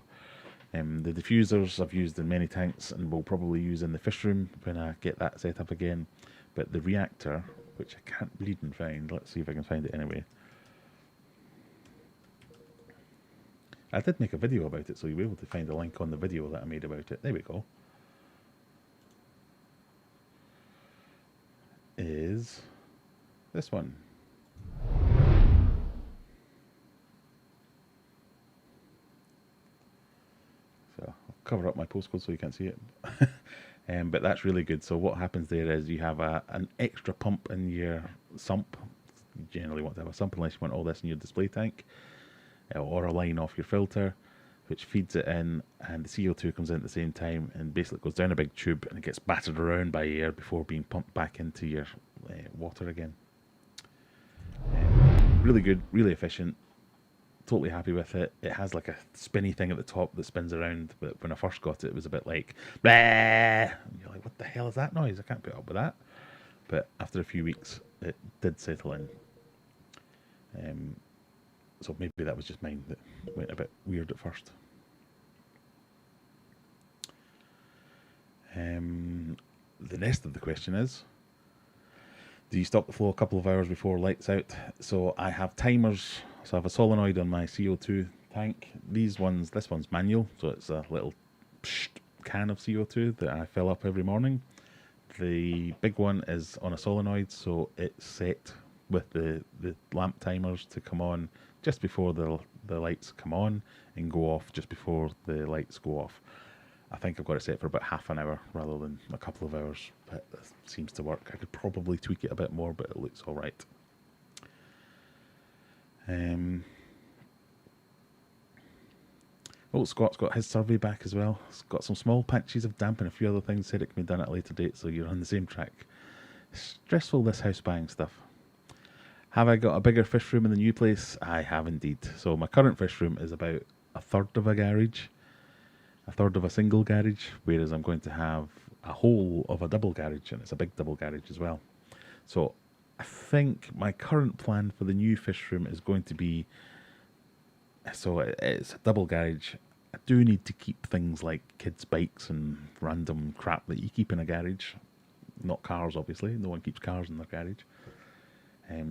The diffusers I've used in many tanks and will probably use in the fish room when I get that set up again. But the reactor, which I can't bleed and find, let's see if I can find it anyway. I did make a video about it, so you'll be able to find a link on the video that I made about it. There we go. Is this one. So I'll cover up my postcode so you can't see it. But that's really good. So what happens there is you have an extra pump in your sump. You generally want to have a sump unless you want all this in your display tank, or a line off your filter, which feeds it in, and the CO2 comes in at the same time and basically goes down a big tube and it gets battered around by air before being pumped back into your water again. Really good, really efficient, totally happy with it. It has like a spinny thing at the top that spins around, but when I first got it, it was a bit like, blah! And you're like, what the hell is that noise? I can't put up with that. But after a few weeks, it did settle in. So maybe that was just mine that went a bit weird at first. The rest of the question is, do you stop the flow a couple of hours before lights out? So I have timers. So I have a solenoid on my CO2 tank. This one's manual, so it's a little can of CO2 that I fill up every morning. The big one is on a solenoid, so it's set with the lamp timers to come on just before the lights come on and go off just before the lights go off. I think I've got it set for about half an hour rather than a couple of hours, but it seems to work. I could probably tweak it a bit more, but it looks all right. Oh, Scott's got his survey back as well. It's got some small patches of damp and a few other things. Said it can be done at a later date, so you're on the same track. Stressful, this house buying stuff. Have I got a bigger fish room in the new place? I have indeed. So my current fish room is about a third of a garage, a third of a single garage, whereas I'm going to have a whole of a double garage, and it's a big double garage as well. So I think my current plan for the new fish room is going to be, so it's a double garage. I do need to keep things like kids' bikes and random crap that you keep in a garage. Not cars, obviously. No one keeps cars in their garage.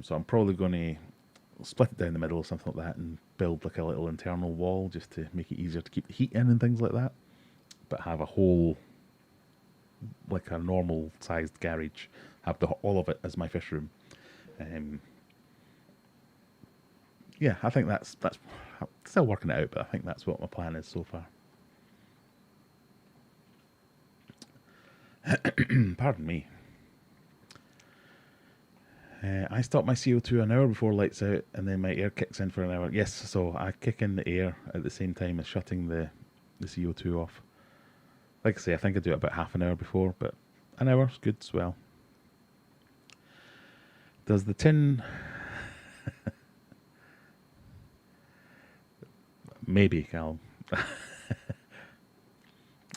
So I'm probably going to split it down the middle or something like that and build like a little internal wall just to make it easier to keep the heat in and things like that. But have a whole, like a normal sized garage, have all of it as my fish room. Yeah, I think that's I'm still working it out, but I think that's what my plan is so far. Pardon me. I stop my CO2 an hour before lights out, and then my air kicks in for an hour. Yes, so I kick in the air at the same time as shutting the CO2 off. Like I say, I think I do it about half an hour before, but an hour's good as well. Does the tin... Maybe, Callum.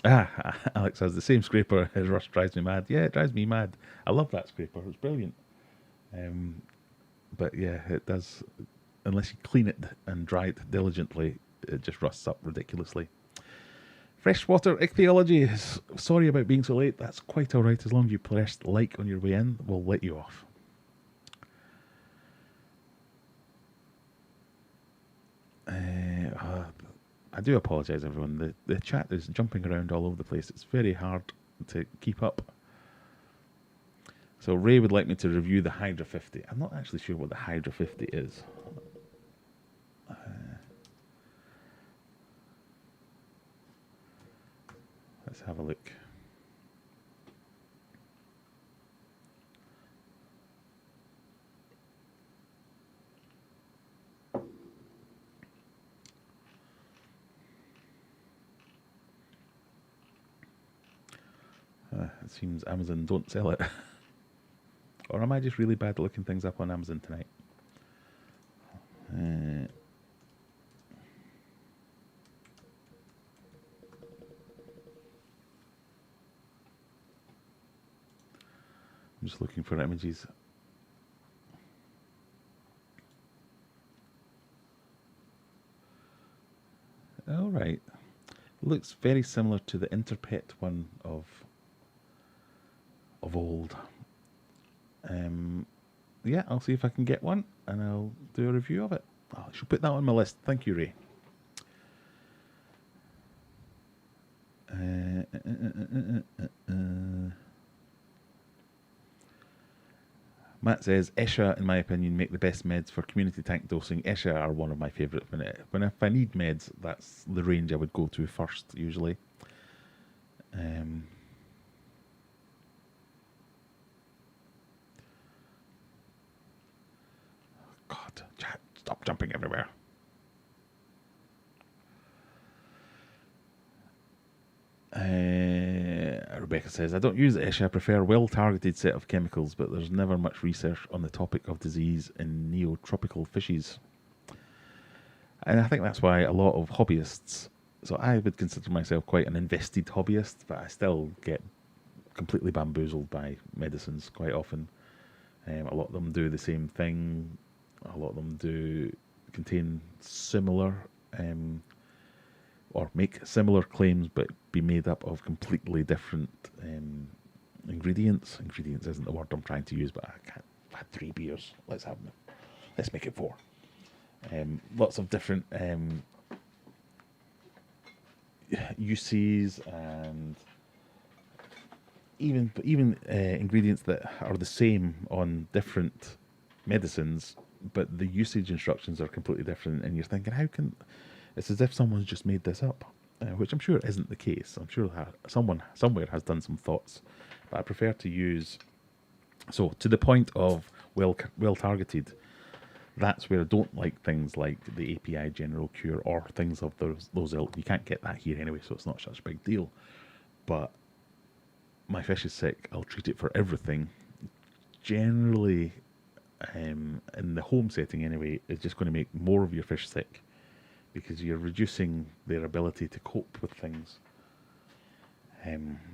Alex says the same scraper as Rush drives me mad. Yeah, it drives me mad. I love that scraper. It's brilliant. But yeah, it does. Unless you clean it and dry it diligently, it just rusts up ridiculously. Freshwater ichthyology. Sorry about being so late. That's quite all right. As long as you pressed like on your way in, we'll let you off. I do apologise, everyone. The chat is jumping around all over the place. It's very hard to keep up. So Ray would like me to review the Hydra 50. I'm not actually sure what the Hydra 50 is. Let's have a look. It seems Amazon don't sell it. Or am I just really bad at looking things up on Amazon tonight? I'm just looking for images. All right. Looks very similar to the Interpet one of old. Yeah, I'll see if I can get one and I'll do a review of it. I should put that on my list. Thank you, Ray. Matt says, Esha, in my opinion, make the best meds for community tank dosing. Esha are one of my favourite. If I need meds, that's the range I would go to first, usually. God, chat, stop jumping everywhere. Rebecca says, I don't use Esha. I prefer a well-targeted set of chemicals, but there's never much research on the topic of disease in neotropical fishes. And I think that's why a lot of hobbyists, so I would consider myself quite an invested hobbyist, but I still get completely bamboozled by medicines quite often. A lot of them do the same thing. A lot of them do contain similar or make similar claims but be made up of completely different ingredients. Ingredients isn't the word I'm trying to use, but I've had 3 beers. Let's make it 4. Lots of different uses and even ingredients that are the same on different medicines, but the usage instructions are completely different, and you're thinking, how can... It's as if someone's just made this up, which I'm sure isn't the case. I'm sure someone somewhere has done some thoughts, but I prefer to use... So, to the point of well targeted, that's where I don't like things like the API General Cure or things of those ilk. You can't get that here anyway, so it's not such a big deal. But my fish is sick, I'll treat it for everything. Generally, in the home setting anyway, it's just going to make more of your fish sick, because you're reducing their ability to cope with things.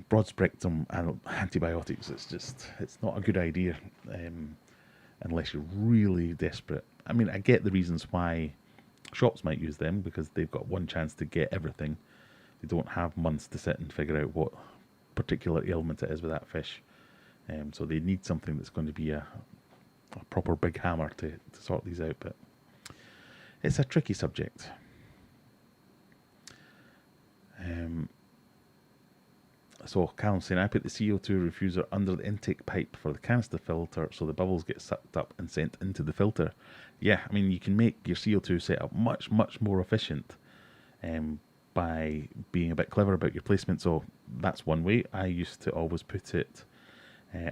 Broad spectrum antibiotics, it's not a good idea unless you're really desperate. I mean, I get the reasons why shops might use them, because they've got one chance to get everything. They don't have months to sit and figure out what particular ailment it is with that fish. So they need something that's going to be a proper big hammer to sort these out. But it's a tricky subject. So Callum's saying, I put the CO2 refuser under the intake pipe for the canister filter so the bubbles get sucked up and sent into the filter. Yeah, I mean, you can make your CO2 setup much, much more efficient by being a bit clever about your placement. So that's one way. I used to always put it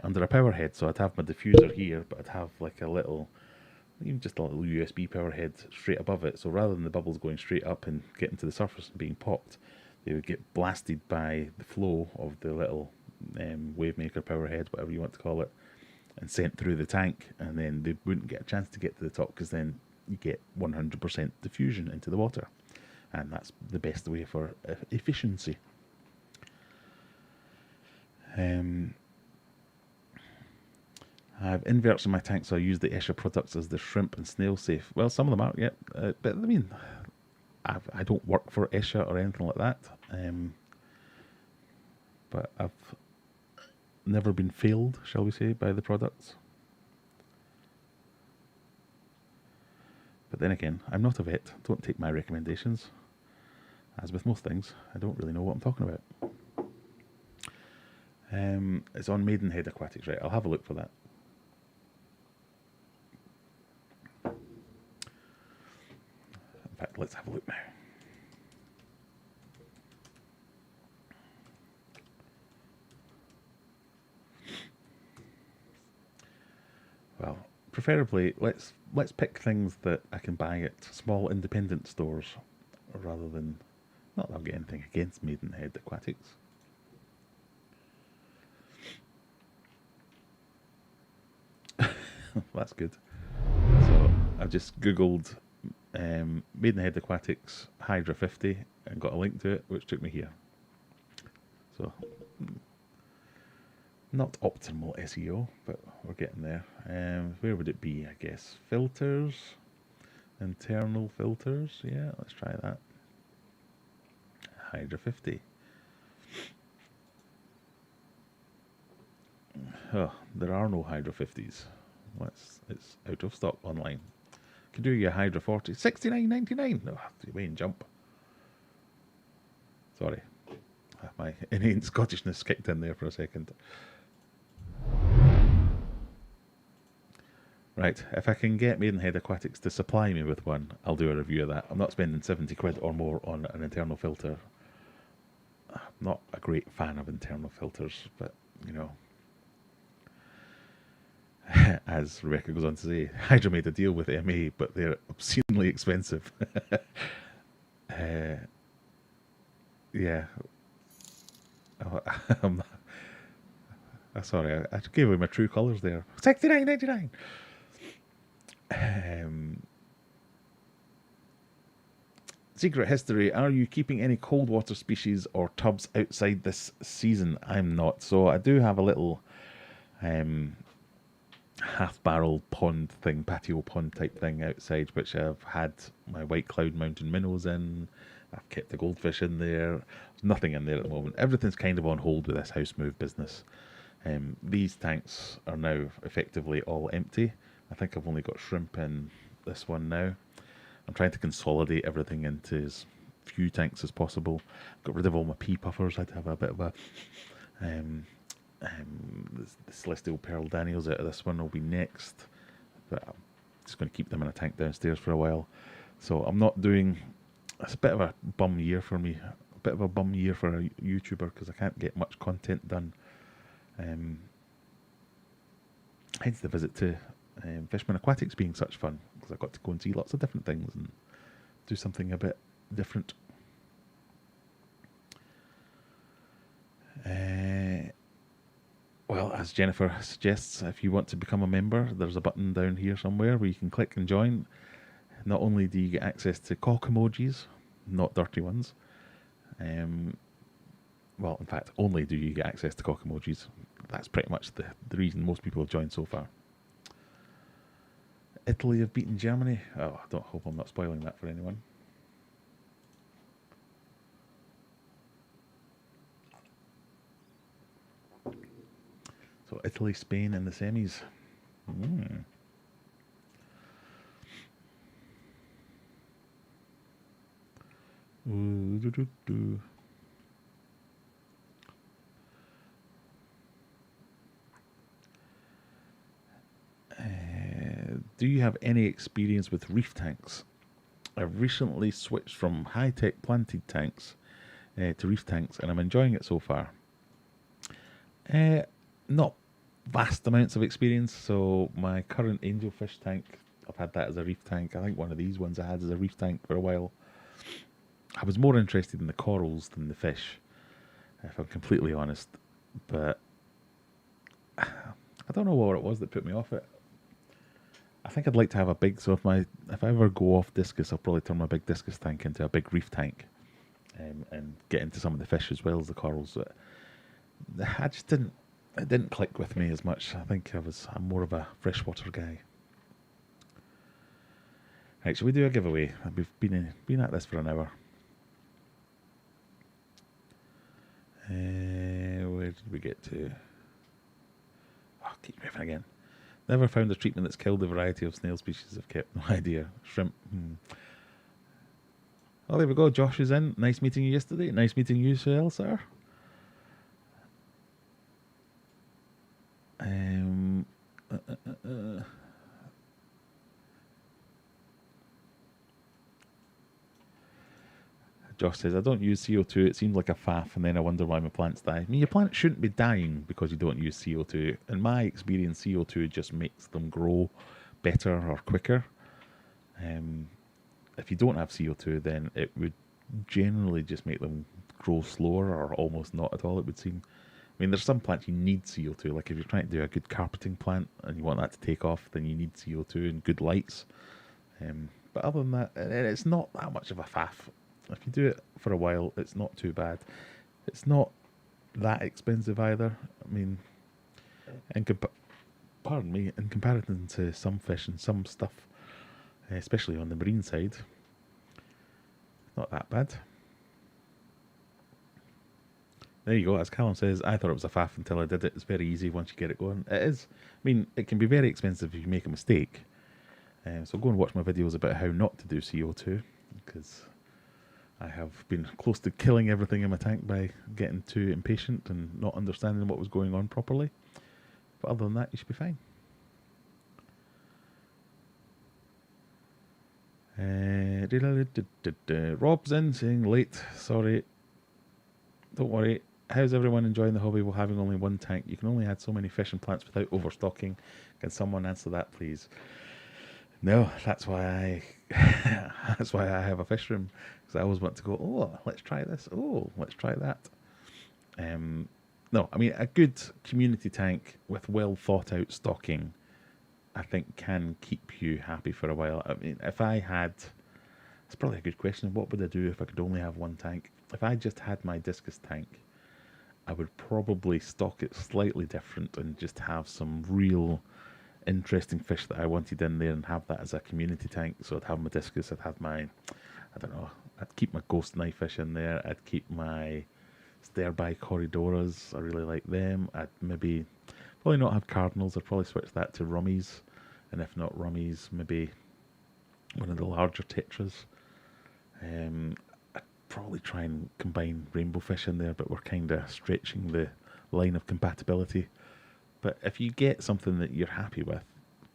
under a power head. So I'd have my diffuser here, but I'd have like a little, even just a little USB power head straight above it. So rather than the bubbles going straight up and getting to the surface and being popped, they would get blasted by the flow of the little wave maker power head, whatever you want to call it, and sent through the tank, and then they wouldn't get a chance to get to the top, because then you get 100% diffusion into the water, and that's the best way for efficiency. I have inverts in my tank, so I use the Esha products as the shrimp and snail safe. Well, some of them are, yeah, but I mean, I don't work for Esha or anything like that, but I've never been failed, shall we say, by the products. But then again, I'm not a vet. Don't take my recommendations. As with most things, I don't really know what I'm talking about. It's on Maidenhead Aquatics, right? I'll have a look for that. In fact, let's have a look now. Well, preferably, let's pick things that I can buy at small independent stores, rather than, not that I've got anything against Maidenhead Aquatics. That's good. So I've just googled Maidenhead Aquatics Hydra 50 and got a link to it, which took me here. So not optimal SEO, but we're getting there. Where would it be? I guess filters, internal filters. Yeah, let's try that. Hydra 50. Oh, there are no Hydra 50s. It's out of stock online. Can do your Hydra 40, $69.99. No, you wait and jump. Sorry, my innate Scottishness kicked in there for a second. Right, if I can get Maidenhead Aquatics to supply me with one, I'll do a review of that. I'm not spending 70 quid or more on an internal filter. I'm not a great fan of internal filters, but, you know, as Rebecca goes on to say, Hydra made a deal with MA, but they're obscenely expensive. Yeah. Oh, sorry, I gave away my true colours there. $69.99. Secret history, are you keeping any cold water species or tubs outside this season? I'm not. So I do have a little half-barrel pond thing, patio pond type thing outside, which I've had my white cloud mountain minnows in. I've kept the goldfish in there. There's nothing in there at the moment. Everything's kind of on hold with this house move business. These tanks are now effectively all empty. I think I've only got shrimp in this one now. I'm trying to consolidate everything into as few tanks as possible. Got rid of all my pea puffers. I'd have a bit of a the Celestial Pearl Daniels out of this one will be next, but I'm just going to keep them in a tank downstairs for a while. So I'm not doing. It's a bit of a bum year for me. A bit of a bum year for a YouTuber because I can't get much content done. Hence the visit to Fishman Aquatics being such fun, because I got to go and see lots of different things and do something a bit different. Well, as Jennifer suggests, if you want to become a member, there's a button down here somewhere where you can click and join. Not only do you get access to cock emojis, not dirty ones. Well, in fact, only do you get access to cock emojis. That's pretty much the reason most people have joined so far. Italy have beaten Germany. Oh, I don't hope I'm not spoiling that for anyone. So Italy, Spain in the semis. Do you have any experience with reef tanks? I've recently switched from high-tech planted tanks to reef tanks, and I'm enjoying it so far. Not vast amounts of experience. So my current angelfish tank, I've had that as a reef tank. I think one of these ones I had as a reef tank for a while. I was more interested in the corals than the fish, if I'm completely honest. But I don't know what it was that put me off it. I think I'd like to have a big, so if I ever go off discus, I'll probably turn my big discus tank into a big reef tank, and get into some of the fish as well as the corals. But it didn't click with me as much. I think I'm more of a freshwater guy. Right, shall we do a giveaway? We've been at this for an hour. Where did we get to? Oh, keep moving again. Never found a treatment that's killed a variety of snail species. I've kept no idea. Shrimp. Oh, there we go. Josh is in. Nice meeting you yesterday. Nice meeting you, sir. Josh says, I don't use CO2. It seems like a faff, and then I wonder why my plants die. I mean, your plant shouldn't be dying because you don't use CO2. In my experience, CO2 just makes them grow better or quicker. If you don't have CO2, then it would generally just make them grow slower or almost not at all, it would seem. mean, there's some plants you need CO2. Like if you're trying to do a good carpeting plant and you want that to take off, then you need CO2 and good lights. But other than that, it's not that much of a faff. If you do it for a while, it's not too bad. It's not that expensive either. I mean, in comparison to some fish and some stuff, especially on the marine side, not that bad. There you go. As Callum says, I thought it was a faff until I did it. It's very easy once you get it going. It is. I mean, it can be very expensive if you make a mistake. So go and watch my videos about how not to do CO2, because I have been close to killing everything in my tank by getting too impatient and not understanding what was going on properly. But other than that, you should be fine. Rob's in saying late. Sorry. Don't worry. How's everyone enjoying the hobby while having only one tank? You can only add so many fish and plants without overstocking. Can someone answer that, please? No, that's why that's why I have a fish room, because I always want to go, oh, let's try this. Oh, let's try that. No, I mean, a good community tank with well thought out stocking, I think, can keep you happy for a while. I mean, if I had, it's probably a good question. What would I do if I could only have one tank? If I just had my discus tank, I would probably stock it slightly different and just have some real interesting fish that I wanted in there and have that as a community tank. So I'd have my discus, I'd have my, I don't know, I'd keep my ghost knife fish in there, I'd keep my Sterbai corridoras, I really like them. I'd maybe probably not have cardinals, I'd probably switch that to rummies, and if not rummies, maybe one of the larger tetras. I'd probably try and combine rainbow fish in there, but we're kind of stretching the line of compatibility. But if you get something that you're happy with,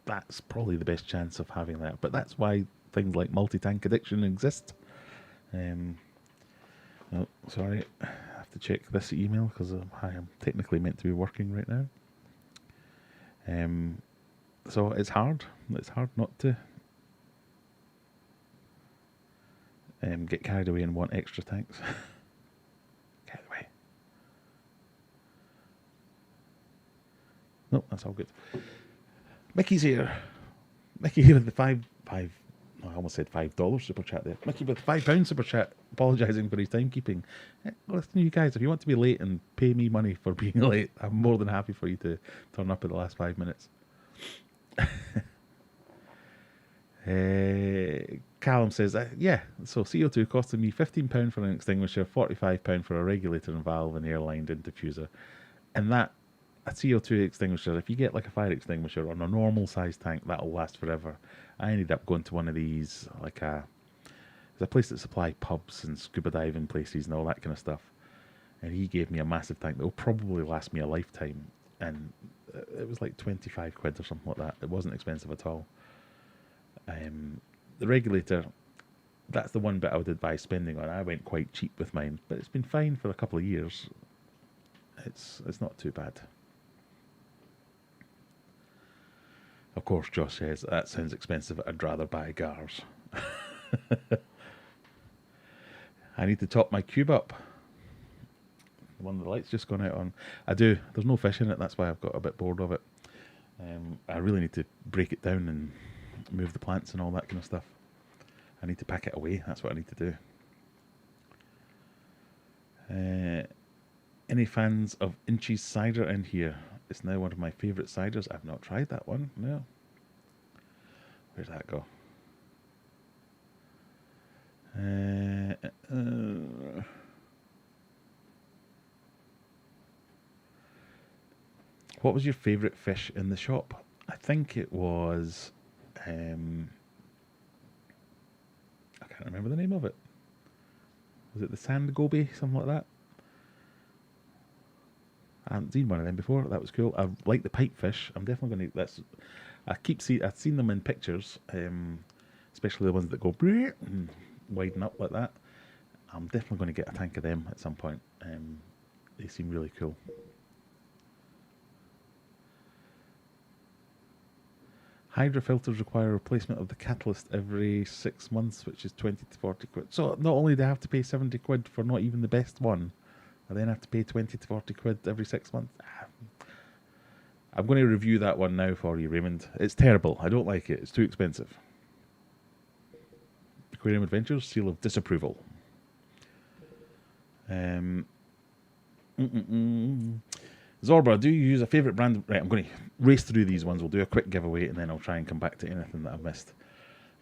that's probably the best chance of having that. But that's why things like multi-tank addiction exist. Oh, sorry, I have to check this email because I am technically meant to be working right now. So it's hard. It's hard not to get carried away and want extra tanks. Carried away. No, that's all good. Mickey's here. Mickey here with the I almost said $5 super chat there. Mickey with £5 super chat, apologising for his timekeeping. Listen, you guys, if you want to be late and pay me money for being late, I'm more than happy for you to turn up at the last 5 minutes. Callum says, yeah, so CO2 costing me £15 for an extinguisher, £45 for a regulator and valve and air-lined in diffuser. And that, a CO2 extinguisher, if you get like a fire extinguisher on a normal size tank, that'll last forever. I ended up going to one of these, like there's a place that supply pubs and scuba diving places and all that kind of stuff. And he gave me a massive tank that will probably last me a lifetime. And it was like 25 quid or something like that. It wasn't expensive at all. The regulator, that's the one bit I would advise spending on. I went quite cheap with mine, but it's been fine for a couple of years. It's not too bad. Of course, Josh says, that sounds expensive. I'd rather buy gars. I need to top my cube up. The one the light's just gone out on. I do. There's no fish in it. That's why I've got a bit bored of it. I really need to break it down and move the plants and all that kind of stuff. I need to pack it away. That's what I need to do. Any fans of Inchie's cider in here? It's now one of my favourite ciders. I've not tried that one. No. Where's that go? What was your favourite fish in the shop? I think it was... I can't remember the name of it. Was it the sand goby? Something like that? I haven't seen one of them before. That was cool. I like the pipefish. I'm definitely going to... I've seen them in pictures, especially the ones that go and widen up like that. I'm definitely going to get a tank of them at some point. They seem really cool. Hydro filters require replacement of the catalyst every 6 months, which is 20 to 40 quid. So not only do I have to pay 70 quid for not even the best one, I then have to pay 20 to 40 quid every 6 months. I'm going to review that one now for you, Raymond. It's terrible. I don't like it. It's too expensive. Aquarium Adventures, seal of disapproval. Zorba, do you use a favourite brand? Right, I'm going to race through these ones. We'll do a quick giveaway and then I'll try and come back to anything that I've missed.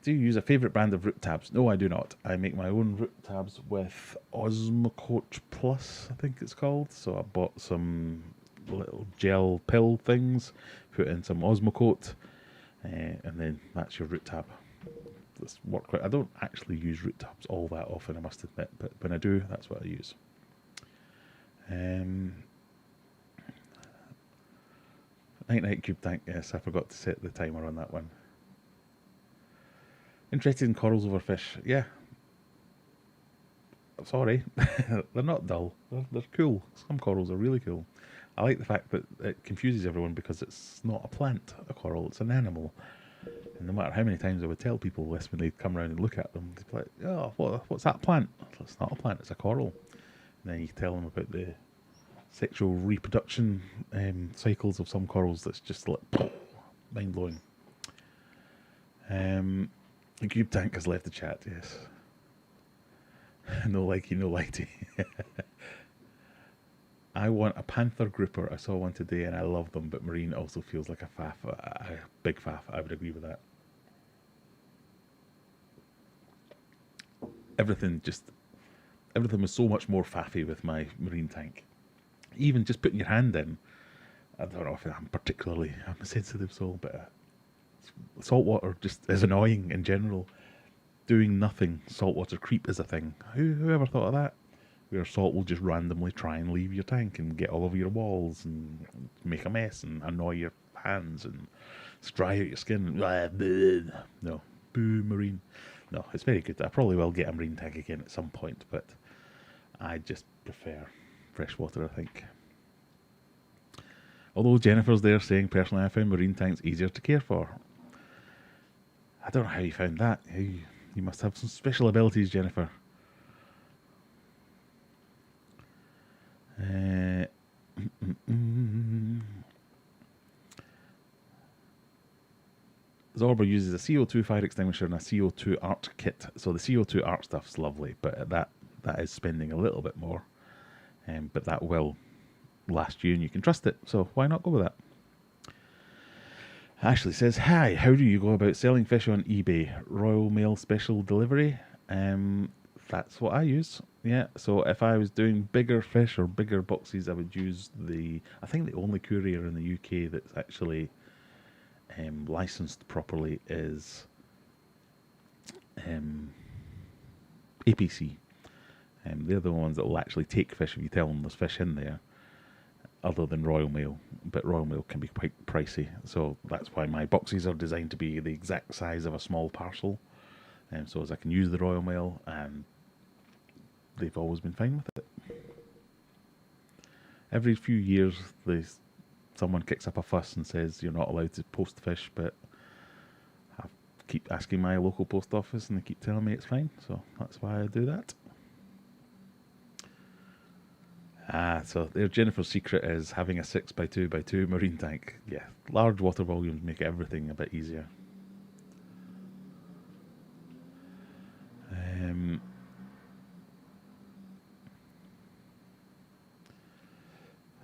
Do you use a favourite brand of root tabs? No, I do not. I make my own root tabs with Osmocote Plus, I think it's called. So I bought some little gel pill things, put in some Osmocote, and then that's your root tab. This work quite. I don't actually use root tabs all that often, I must admit, but when I do, that's what I use. Night Cube Tank, yes, I forgot to set the timer on that one. Interested in corals over fish? Yeah. Sorry, they're not dull. They're cool. Some corals are really cool. I like the fact that it confuses everyone because it's not a plant, a coral, it's an animal. And no matter how many times I would tell people this when they'd come around and look at them, they'd be like, oh, what's that plant? It's not a plant, it's a coral. And then you tell them about the sexual reproduction cycles of some corals that's just like mind-blowing. The Cube Tank has left the chat, yes. No likey, no lighty. I want a panther grouper. I saw one today and I love them, but marine also feels like a faff. A big faff, I would agree with that. Everything was so much more faffy with my marine tank. Even just putting your hand in, I don't know if I'm a sensitive soul, but saltwater just is annoying in general. Doing nothing, saltwater creep is a thing. Whoever thought of that? Where salt will just randomly try and leave your tank and get all over your walls and make a mess and annoy your hands and dry out your skin. No, boo marine. No, it's very good. I probably will get a marine tank again at some point, but I just prefer freshwater, I think. Although Jennifer's there saying, personally, I found marine tanks easier to care for. I don't know how you found that. You must have some special abilities, Jennifer. Zorba uses a CO2 fire extinguisher and a CO2 art kit. So the CO2 art stuff's lovely, but that is spending a little bit more. But that will last you and you can trust it. So why not go with that? Ashley says, hi, how do you go about selling fish on eBay? Royal Mail special delivery? That's what I use. Yeah, so if I was doing bigger fish or bigger boxes, I would use I think the only courier in the UK that's actually licensed properly is APC. They're the ones that will actually take fish if you tell them there's fish in there, other than Royal Mail. But Royal Mail can be quite pricey, so that's why my boxes are designed to be the exact size of a small parcel. So as I can use the Royal Mail, and they've always been fine with it. Every few years, someone kicks up a fuss and says you're not allowed to post fish, but I keep asking my local post office and they keep telling me it's fine, so that's why I do that. So there, Jennifer's secret is having a 6x2x2 marine tank. Yeah, large water volumes make everything a bit easier.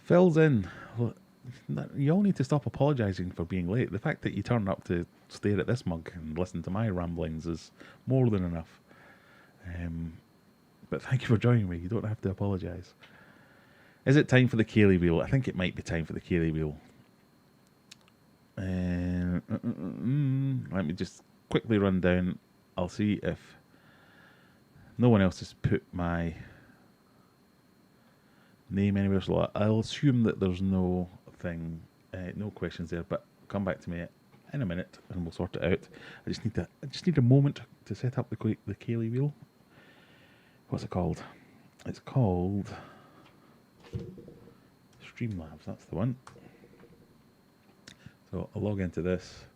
Phil's in. You all need to stop apologising for being late. The fact that you turn up to stare at this mug and listen to my ramblings is more than enough. But thank you for joining me. You don't have to apologise. Is it time for the Cayley wheel? I think it might be time for the Cayley wheel. Let me just quickly run down. I'll see if no one else has put my name anywhere, so I'll assume that there's no questions there, but come back to me in a minute and we'll sort it out. I just need a moment to set up the Cayley wheel. What's it called? It's called Streamlabs, that's the one. So I'll log into this.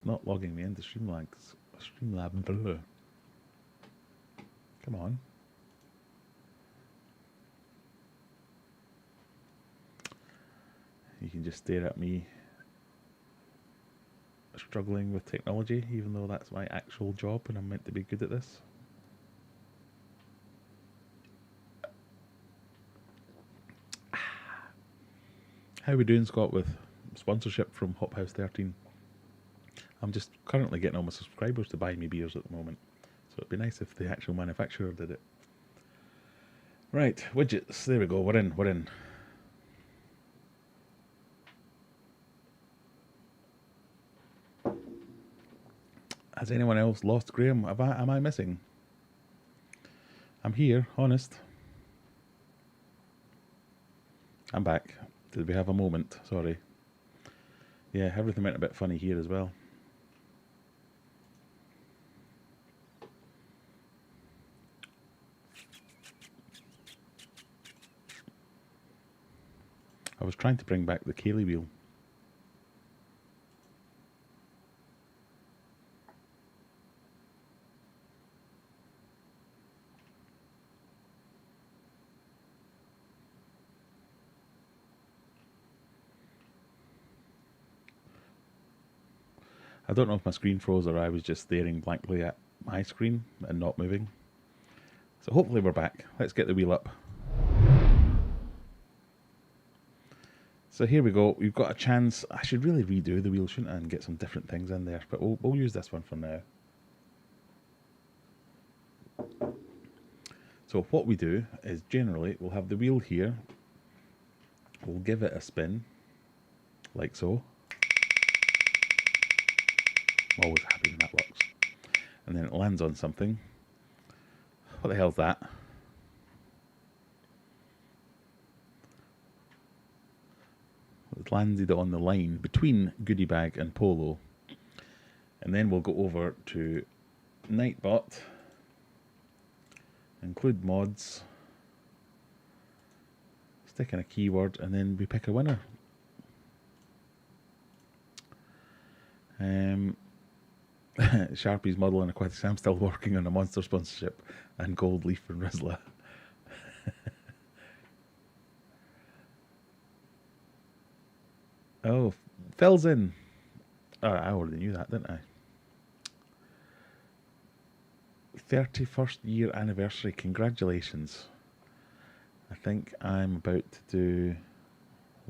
Not logging me into Streamlabs. Come on. You can just stare at me struggling with technology, even though that's my actual job and I'm meant to be good at this. How are we doing, Scott, with sponsorship from Hop House 13? I'm just currently getting all my subscribers to buy me beers at the moment, so it'd be nice if the actual manufacturer did it. Right, widgets, there we go, we're in. Has anyone else lost Graham? Am I missing? I'm here, honest. I'm back. Did we have a moment? Sorry. Yeah, everything went a bit funny here as well. I was trying to bring back the Cayley wheel. I don't know if my screen froze or I was just staring blankly at my screen and not moving. So hopefully we're back. Let's get the wheel up. So here we go. We've got a chance. I should really redo the wheel, shouldn't I, and get some different things in there. But we'll use this one for now. So what we do is generally we'll have the wheel here. We'll give it a spin, like so. I'm always happy when that works. And then it lands on something. What the hell's that? It landed on the line between Goodie Bag and Polo. And then we'll go over to Nightbot, include mods, stick in a keyword, and then we pick a winner. Sharpie's Model and Aquatics. I'm still working on a monster sponsorship and Gold Leaf and Rizla. Oh, Phil's in. Oh, I already knew that, didn't I? 31st year anniversary. Congratulations. I think I'm about to do...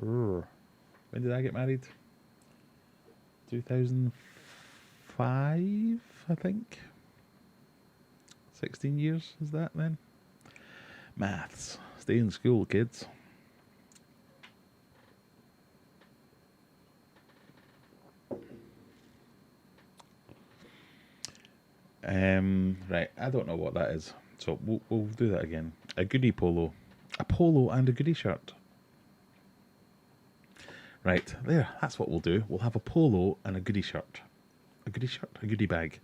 When did I get married? 2005, I think. 16 years, is that then? Maths. Stay in school, kids. Right, I don't know what that is, so we'll do that again. A Goodie Polo. A polo and a Goodie shirt. Right, there, that's what we'll do. We'll have a polo and a Goodie shirt. A Goodie shirt? A Goodie bag.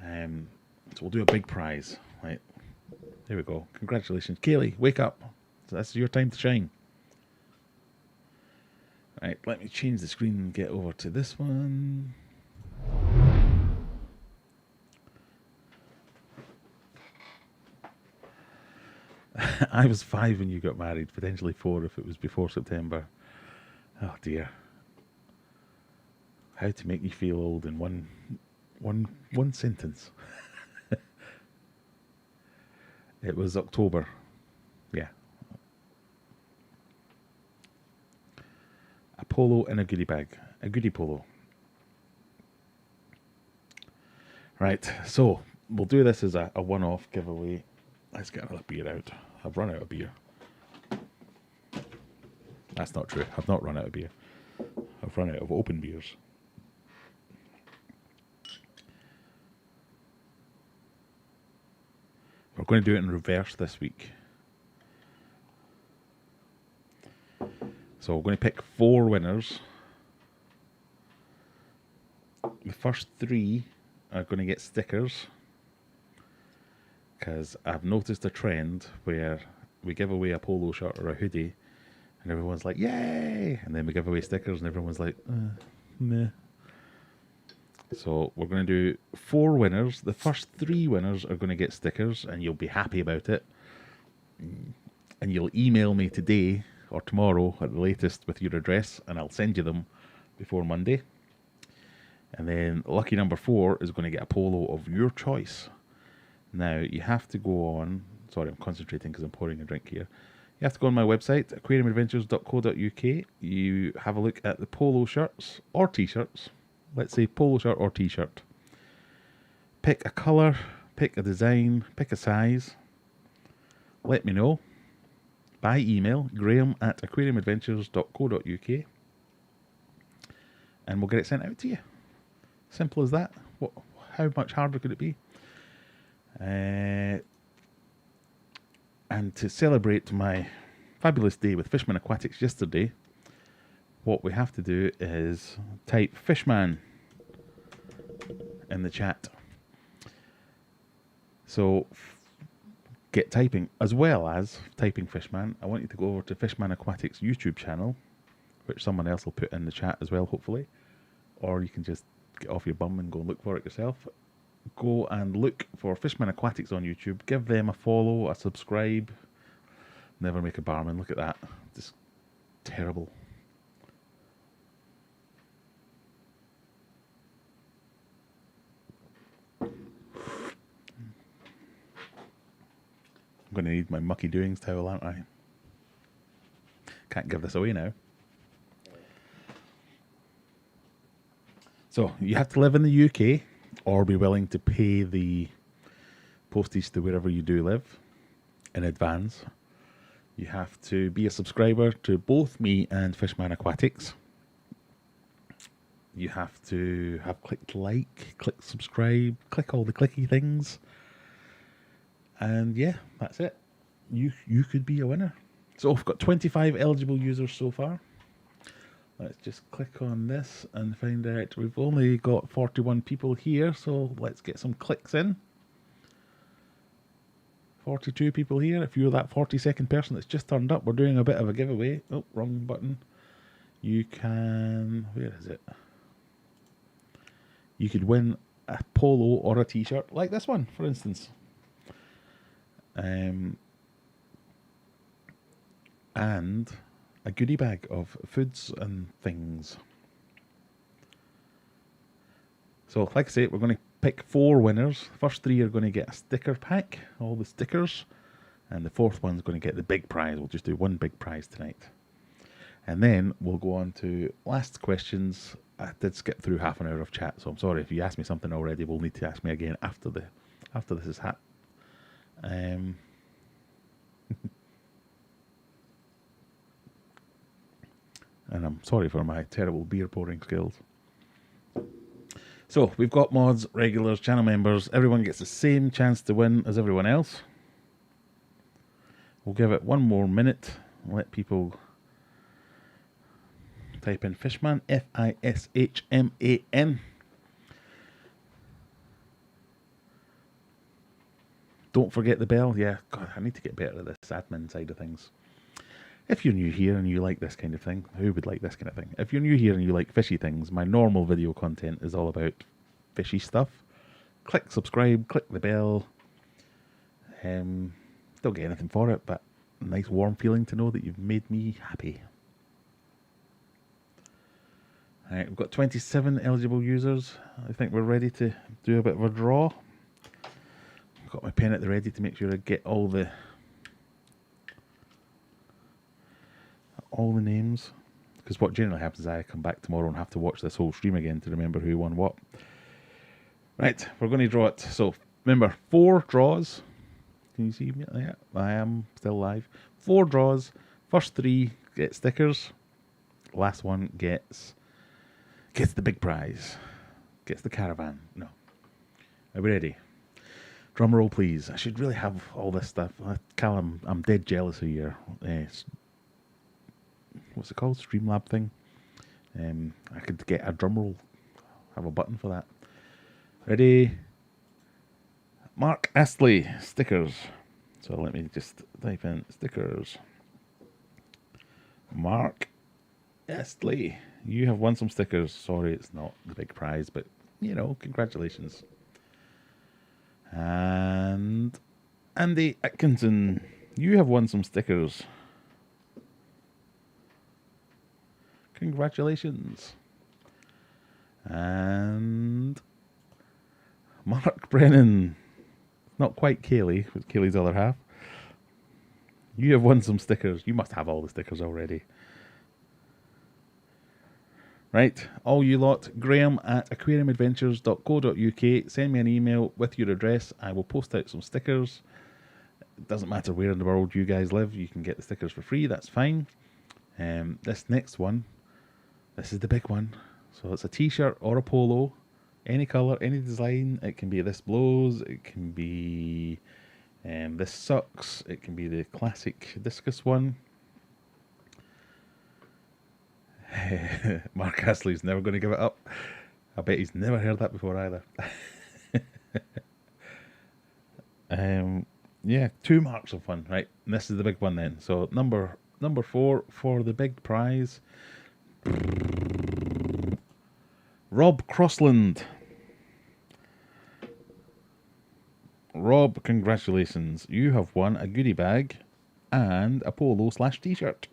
So we'll do a big prize. Right, there we go. Congratulations. Kaylee, wake up. That's your time to shine. Right, let me change the screen and get over to this one. I was 5 when you got married, potentially 4 if it was before September. Oh dear. How to make me feel old in one sentence. It was October. Yeah. A polo and a goodie bag. A Goodie Polo. Right, so we'll do this as a one-off giveaway. Let's get another beer out. I've run out of beer. That's not true. I've not run out of beer. I've run out of open beers. We're going to do it in reverse this week. So we're going to pick 4 winners. The first 3 are going to get stickers, because I've noticed a trend where we give away a polo shirt or a hoodie and everyone's like, yay! And then we give away stickers and everyone's like, meh. So we're going to do 4 winners. The first 3 winners are going to get stickers, and you'll be happy about it. And you'll email me today or tomorrow at the latest with your address, and I'll send you them before Monday. And then lucky number 4 is going to get a polo of your choice. Now, you have to go on... Sorry, I'm concentrating because I'm pouring a drink here. You have to go on my website, aquariumadventures.co.uk. You have a look at the polo shirts or t-shirts. Let's say polo shirt or t-shirt. Pick a colour, pick a design, pick a size. Let me know by email, graham@aquariumadventures.co.uk, and we'll get it sent out to you. Simple as that. How much harder could it be? And to celebrate my fabulous day with Fishman Aquatics yesterday, what we have to do is type Fishman in the chat. So get typing, as well as typing Fishman. I want you to go over to Fishman Aquatics YouTube channel, which someone else will put in the chat as well, hopefully. Or you can just get off your bum and go and look for it yourself. Go and look for Fishman Aquatics on YouTube. Give them a follow, a subscribe. Never make a barman. Look at that. Just terrible. I'm going to need my mucky doings towel, aren't I? Can't give this away now. So, you have to live in the UK or be willing to pay the postage to wherever you do live in advance. You have to be a subscriber to both me and Fishman Aquatics. You have to have clicked like, click subscribe, click all the clicky things. And yeah, that's it. You could be a winner. So I've got 25 eligible users so far. Let's just click on this and find out. We've only got 41 people here, so let's get some clicks in. 42 people here. If you're that 42nd person that's just turned up, we're doing a bit of a giveaway. Oh, wrong button. You can... Where is it? You could win a polo or a t-shirt like this one, for instance. And a goodie bag of foods and things. So, like I say, we're going to pick 4 winners. First 3 are going to get a sticker pack, all the stickers, and the 4th one's going to get the big prize. We'll just do one big prize tonight. And then we'll go on to last questions. I did skip through half an hour of chat, so I'm sorry if you asked me something already. We'll need to ask me again after this is and I'm sorry for my terrible beer pouring skills. So, we've got mods, regulars, channel members. Everyone gets the same chance to win as everyone else. We'll give it one more minute. Let people type in Fishman, Fishman. Don't forget the bell. Yeah, God, I need to get better at this admin side of things. If you're new here and you like this kind of thing, who would like this kind of thing? If you're new here and you like fishy things, my normal video content is all about fishy stuff. Click subscribe, click the bell. Don't get anything for it, but a nice warm feeling to know that you've made me happy. Alright, we've got 27 eligible users. I think we're ready to do a bit of a draw. I've got my pen at the ready to make sure I get all the names, because what generally happens is I come back tomorrow and have to watch this whole stream again to remember who won what. Right, we're going to draw it. So remember, 4 draws. Can you see me? Yeah, I am still live. 4 draws. First 3 get stickers. Last one gets the big prize. Gets the caravan. No. Are we ready? Drum roll, please. I should really have all this stuff. Callum, I'm dead jealous of your what's it called? Streamlab thing. I could get a drum roll. Have a button for that. Ready? Mark Astley, stickers. So let me just type in stickers. Mark Astley, you have won some stickers. Sorry, it's not the big prize, but you know, congratulations. And Andy Atkinson, you have won some stickers. Congratulations. And Mark Brennan, not quite Kaylee, but Kaylee's other half. You have won some stickers. You must have all the stickers already. Right, all you lot, Graham at aquariumadventures.co.uk. Send me an email with your address. I will post out some stickers. It doesn't matter where in the world you guys live. You can get the stickers for free. That's fine. This next one, this is the big one. So it's a t-shirt or a polo. Any colour, any design. It can be this blows. It can be this sucks. It can be the classic discus one. Mark Astley's never going to give it up. I bet he's never heard that before either. Yeah, 2 marks of fun, right? And this is the big one then. So number 4 for the big prize. Rob Crossland. Rob, congratulations. You have won a goodie bag and a polo / t-shirt.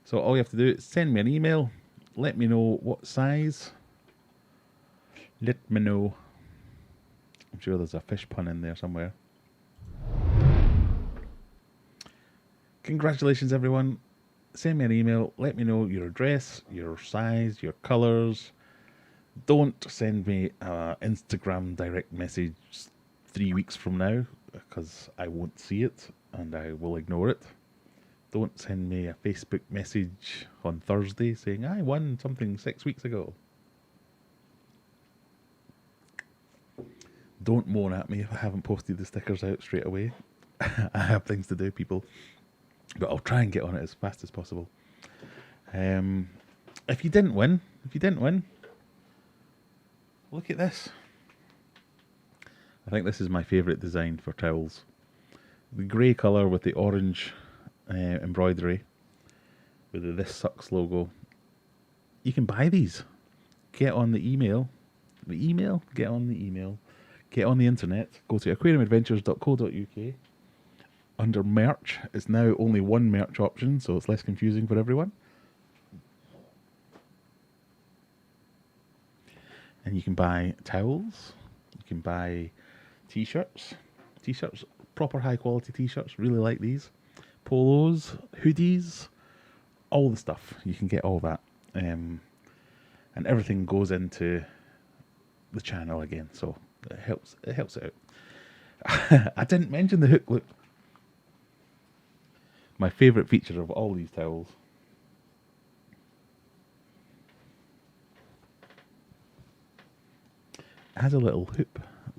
So all you have to do is send me an email. Let me know what size. Let me know. I'm sure there's a fish pun in there somewhere. Congratulations, everyone. Send me an email. Let me know your address, your size, your colours. Don't send me an Instagram direct message 3 weeks from now, because I won't see it and I will ignore it. Don't send me a Facebook message on Thursday saying I won something 6 weeks ago. Don't moan at me if I haven't posted the stickers out straight away. I have things to do, people. But I'll try and get on it as fast as possible. If you didn't win, look at this. I think this is my favourite design for towels. The grey colour with the orange embroidery with the This Sucks logo. You can buy these. Get on the email. Get on the email. Get on the internet. Go to aquariumadventures.co.uk. Under merch, it's now only one merch option, so it's less confusing for everyone. And you can buy towels. You can buy t-shirts. T-shirts, proper high quality t-shirts. Really like these. Polos, hoodies, all the stuff. You can get all that. And everything goes into the channel again, so it helps it out. I didn't mention the hook loop. My favourite feature of all these towels. It has a little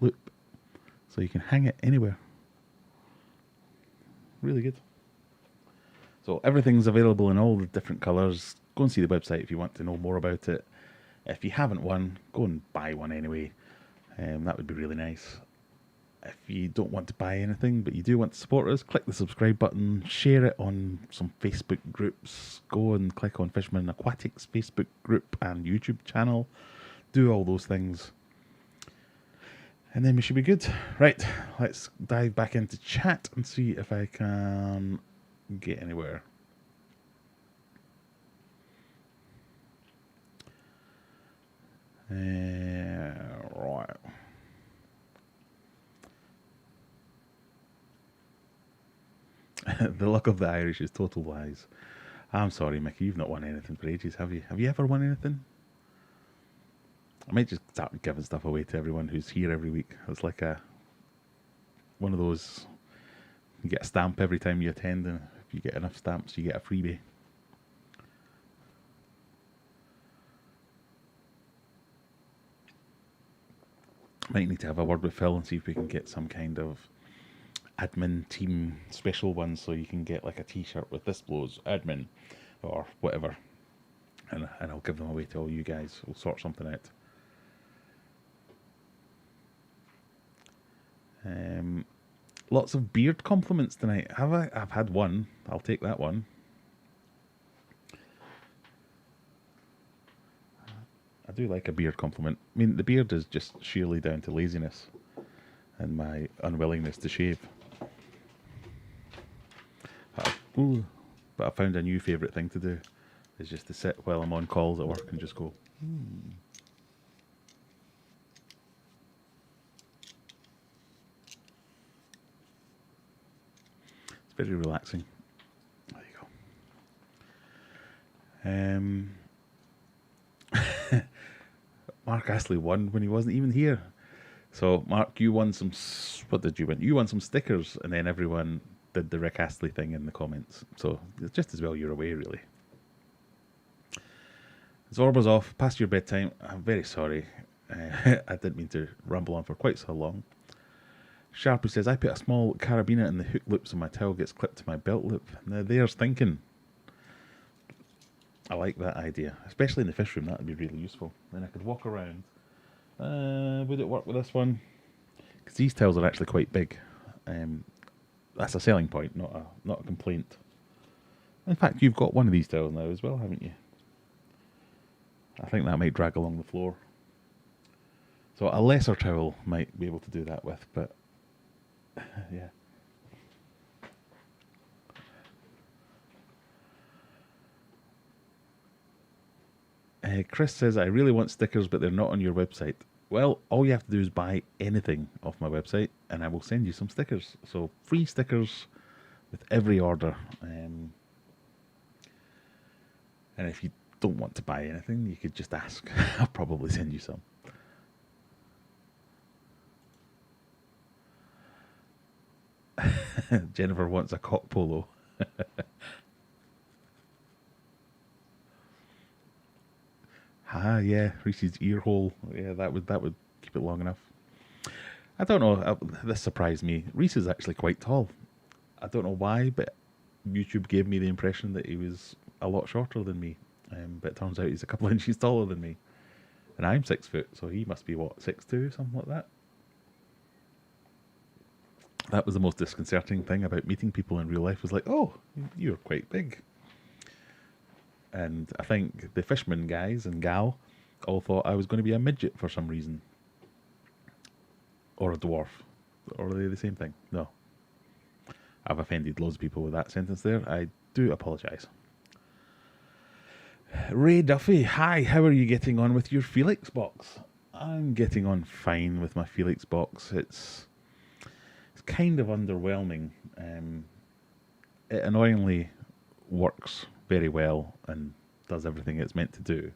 loop, so you can hang it anywhere. Really good. So everything's available in all the different colours. Go and see the website if you want to know more about it. If you haven't won, go and buy one anyway. That would be really nice. If you don't want to buy anything, but you do want to support us, click the subscribe button, share it on some Facebook groups, go and click on Fishman Aquatics Facebook group and YouTube channel. Do all those things. And then we should be good. Right, let's dive back into chat and see if I can get anywhere. Right. The luck of the Irish is total lies. I'm sorry, Mickey, you've not won anything for ages, have you? Have you ever won anything? I might just start giving stuff away to everyone who's here every week. It's like one of those, you get a stamp every time you attend, and if you get enough stamps, you get a freebie. Might need to have a word with Phil and see if we can get some kind of admin team special one, so you can get like a t-shirt with This Blows admin or whatever, and I'll give them away to all you guys. We'll sort something out. Lots of beard compliments tonight. Have I? I've had one. I'll take that one. I do like a beard compliment. I mean, the beard is just sheerly down to laziness and my unwillingness to shave. Ooh, but I found a new favourite thing to do, is just to sit while I'm on calls at work and just go, It's very relaxing. There you go. Mark Astley won when he wasn't even here. So, Mark, you won some... What did you win? You won some stickers, and then everyone did the Rick Astley thing in the comments. So, it's just as well you're away, really. Zorba's off, past your bedtime. I'm very sorry. I didn't mean to ramble on for quite so long. Sharpie says, I put a small carabiner in the hook loop so my towel gets clipped to my belt loop. Now, there's thinking. I like that idea, especially in the fish room. That would be really useful. Then I could walk around. Would it work with this one? Because these tails are actually quite big. That's a selling point, not a complaint. In fact, you've got one of these tails now as well, haven't you? I think that might drag along the floor. So a lesser towel might be able to do that with, but yeah. Chris says, I really want stickers, but they're not on your website. Well, all you have to do is buy anything off my website, and I will send you some stickers. So, free stickers with every order. And if you don't want to buy anything, you could just ask. I'll probably send you some. Jennifer wants a cock polo. Yeah, Reese's ear hole. Yeah, that would keep it long enough. I don't know. This surprised me. Reese is actually quite tall. I don't know why, but YouTube gave me the impression that he was a lot shorter than me. But it turns out he's a couple of inches taller than me, and I'm 6 foot, so he must be what, 6'2", something like that. That was the most disconcerting thing about meeting people in real life. Was like, oh, you're quite big. And I think the Fishman guys and gal all thought I was going to be a midget for some reason. Or a dwarf. Or are they the same thing? No. I've offended loads of people with that sentence there. I do apologise. Ray Duffy, hi, how are you getting on with your Felix box? I'm getting on fine with my Felix box. It's kind of underwhelming. It annoyingly works very well and does everything it's meant to do.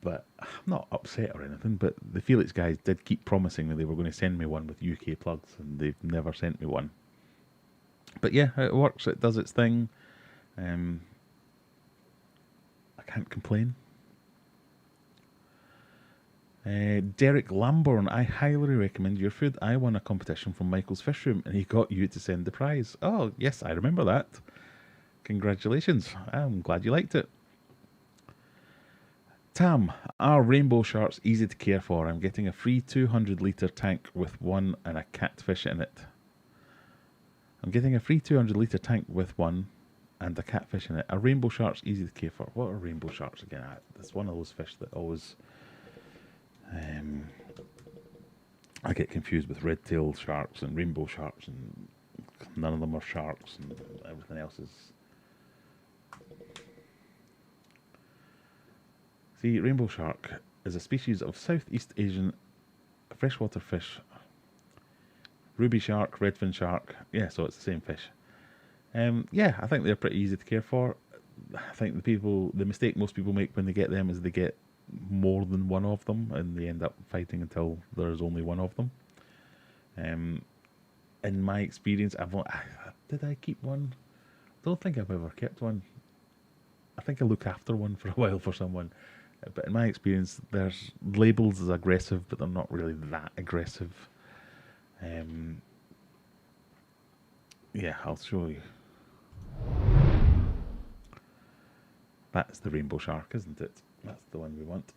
But I'm not upset or anything, but the Felix guys did keep promising me they were going to send me one with UK plugs, and they've never sent me one. But yeah, it works, it does its thing. I can't complain. Derek Lamborn, I highly recommend your food. I won a competition from Michael's Fish Room and he got you to send the prize. Oh, yes, I remember that. Congratulations. I'm glad you liked it. Tam, are rainbow sharks easy to care for? I'm getting a free 200 litre tank with one and a catfish in it. I'm getting a free 200 litre tank with one and a catfish in it. Are rainbow sharks easy to care for? What are rainbow sharks again? It's one of those fish that always... I get confused with red-tailed sharks and rainbow sharks, and none of them are sharks, and everything else is... See, rainbow shark is a species of Southeast Asian freshwater fish. Ruby shark, redfin shark. Yeah, so it's the same fish. Yeah, I think they're pretty easy to care for. I think the mistake most people make when they get them is they get more than one of them, and they end up fighting until there's only one of them. In my experience, did I keep one? I don't think I've ever kept one. I think I look after one for a while for someone, but in my experience, they're labelled as aggressive, but they're not really that aggressive. Yeah, I'll show you. That's the rainbow shark, isn't it? That's the one we want.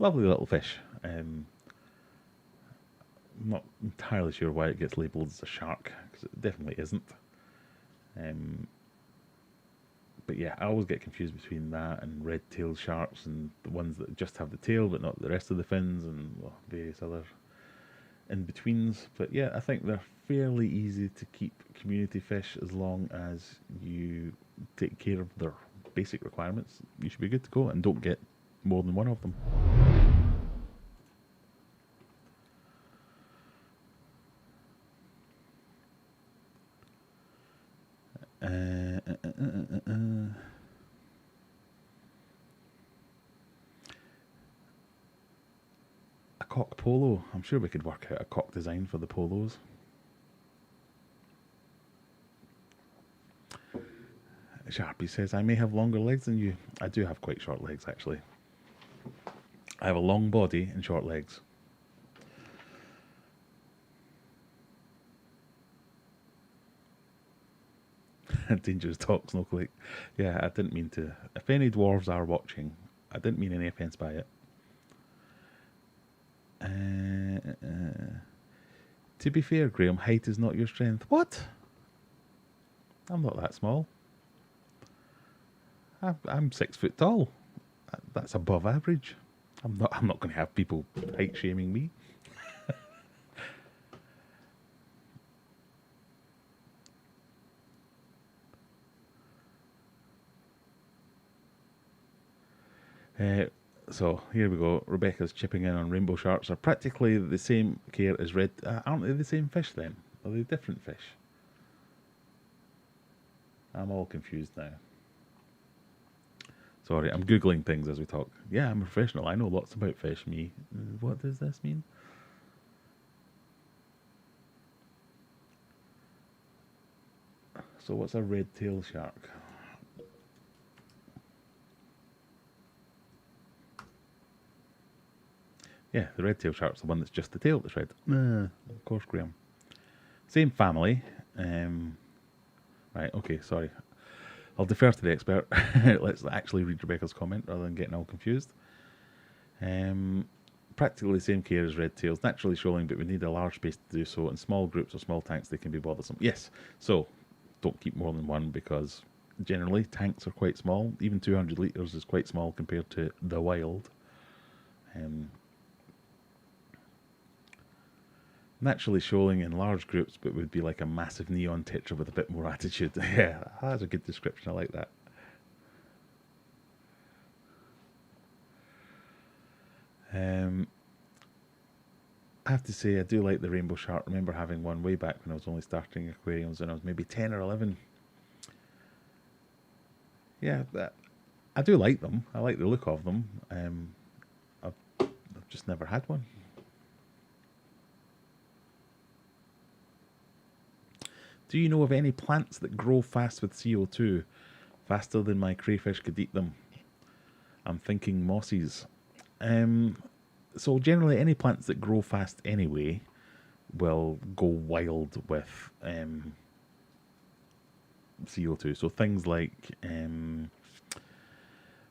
Lovely little fish. I'm not entirely sure why it gets labelled as a shark, because it definitely isn't. But yeah, I always get confused between that and red-tailed sharks and the ones that just have the tail but not the rest of the fins, and well, various other in-betweens. But yeah, I think they're fairly easy to keep community fish as long as you take care of their basic requirements. You should be good to go and don't get more than one of them. A cock polo. I'm sure we could work out a cock design for the polos. Sharpie says, I may have longer legs than you. I do have quite short legs, actually. I have a long body and short legs. Dangerous talk, Snowflake. Yeah, I didn't mean to. If any dwarves are watching, I didn't mean any offence by it. To be fair, Graham, height is not your strength. What? I'm not that small. I'm 6 foot tall. That's above average. I'm not going to have people height shaming me. So here we go. Rebecca's chipping in on rainbow sharks are practically the same care as red. Aren't they the same fish then? Are they different fish? I'm all confused now. Sorry, I'm Googling things as we talk. Yeah, I'm a professional. I know lots about fish, me. What does this mean? So what's a red-tailed shark? Yeah, the red-tailed shark's the one that's just the tail that's red. Of course, Graham. Same family. Right, okay, sorry. I'll defer to the expert. Let's actually read Rebecca's comment rather than getting all confused. Practically the same care as red tails. Naturally shoaling, but we need a large space to do so. In small groups or small tanks, they can be bothersome. Yes, so don't keep more than one because generally tanks are quite small. Even 200 litres is quite small compared to the wild. Naturally shoaling in large groups, but would be like a massive neon tetra with a bit more attitude. Yeah, that's a good description. I like that. I have to say, I do like the rainbow shark. I remember having one way back when I was only starting aquariums when I was maybe 10 or 11. Yeah, I do like them. I like the look of them. I've just never had one. Do you know of any plants that grow fast with CO2? Faster than my crayfish could eat them. I'm thinking mosses. So generally any plants that grow fast anyway will go wild with CO2. So things like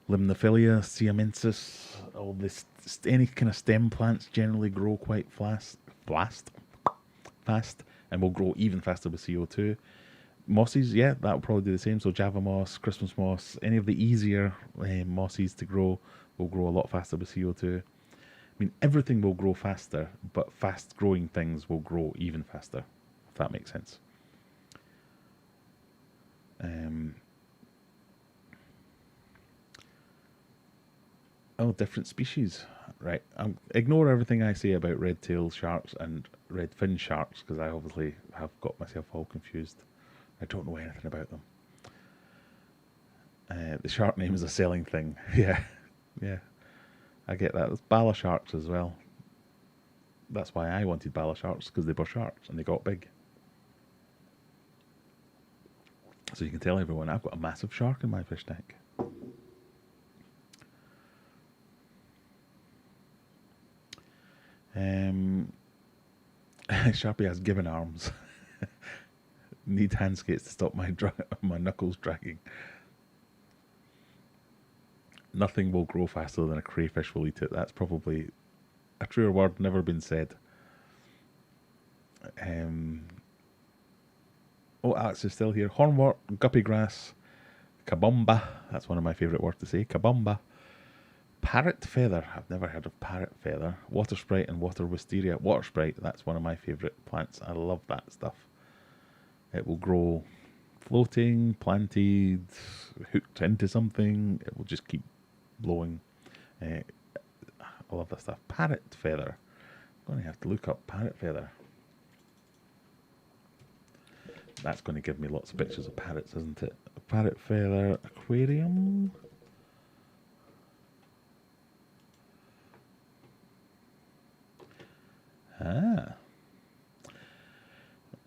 Limnophilia, siamensis, all this, any kind of stem plants generally grow quite fast, and will grow even faster with CO2. Mosses, yeah, that will probably do the same. So Java moss, Christmas moss, any of the easier mosses to grow will grow a lot faster with CO2. I mean, everything will grow faster, but fast-growing things will grow even faster, if that makes sense. Oh, different species. Right. Ignore everything I say about red-tailed sharks and red-fin sharks, because I obviously have got myself all confused. I don't know anything about them. The shark name is a selling thing. Yeah. Yeah. I get that. There's bala sharks as well. That's why I wanted bala sharks, because they were sharks and they got big. So you can tell everyone I've got a massive shark in my fish tank. Sharpie has given arms. Need hand skates to stop my knuckles dragging. Nothing will grow faster than a crayfish will eat it. That's probably a truer word never been said. Oh, Alex is still here. Hornwort, guppy grass, Kabomba. That's one of my favourite words to say. Kabomba. Parrot feather. I've never heard of parrot feather. Water sprite and water wisteria. Water sprite. That's one of my favourite plants. I love that stuff. It will grow floating, planted, hooked into something. It will just keep blowing. I love that stuff. Parrot feather. I'm going to have to look up parrot feather. That's going to give me lots of pictures of parrots, isn't it? Parrot feather aquarium.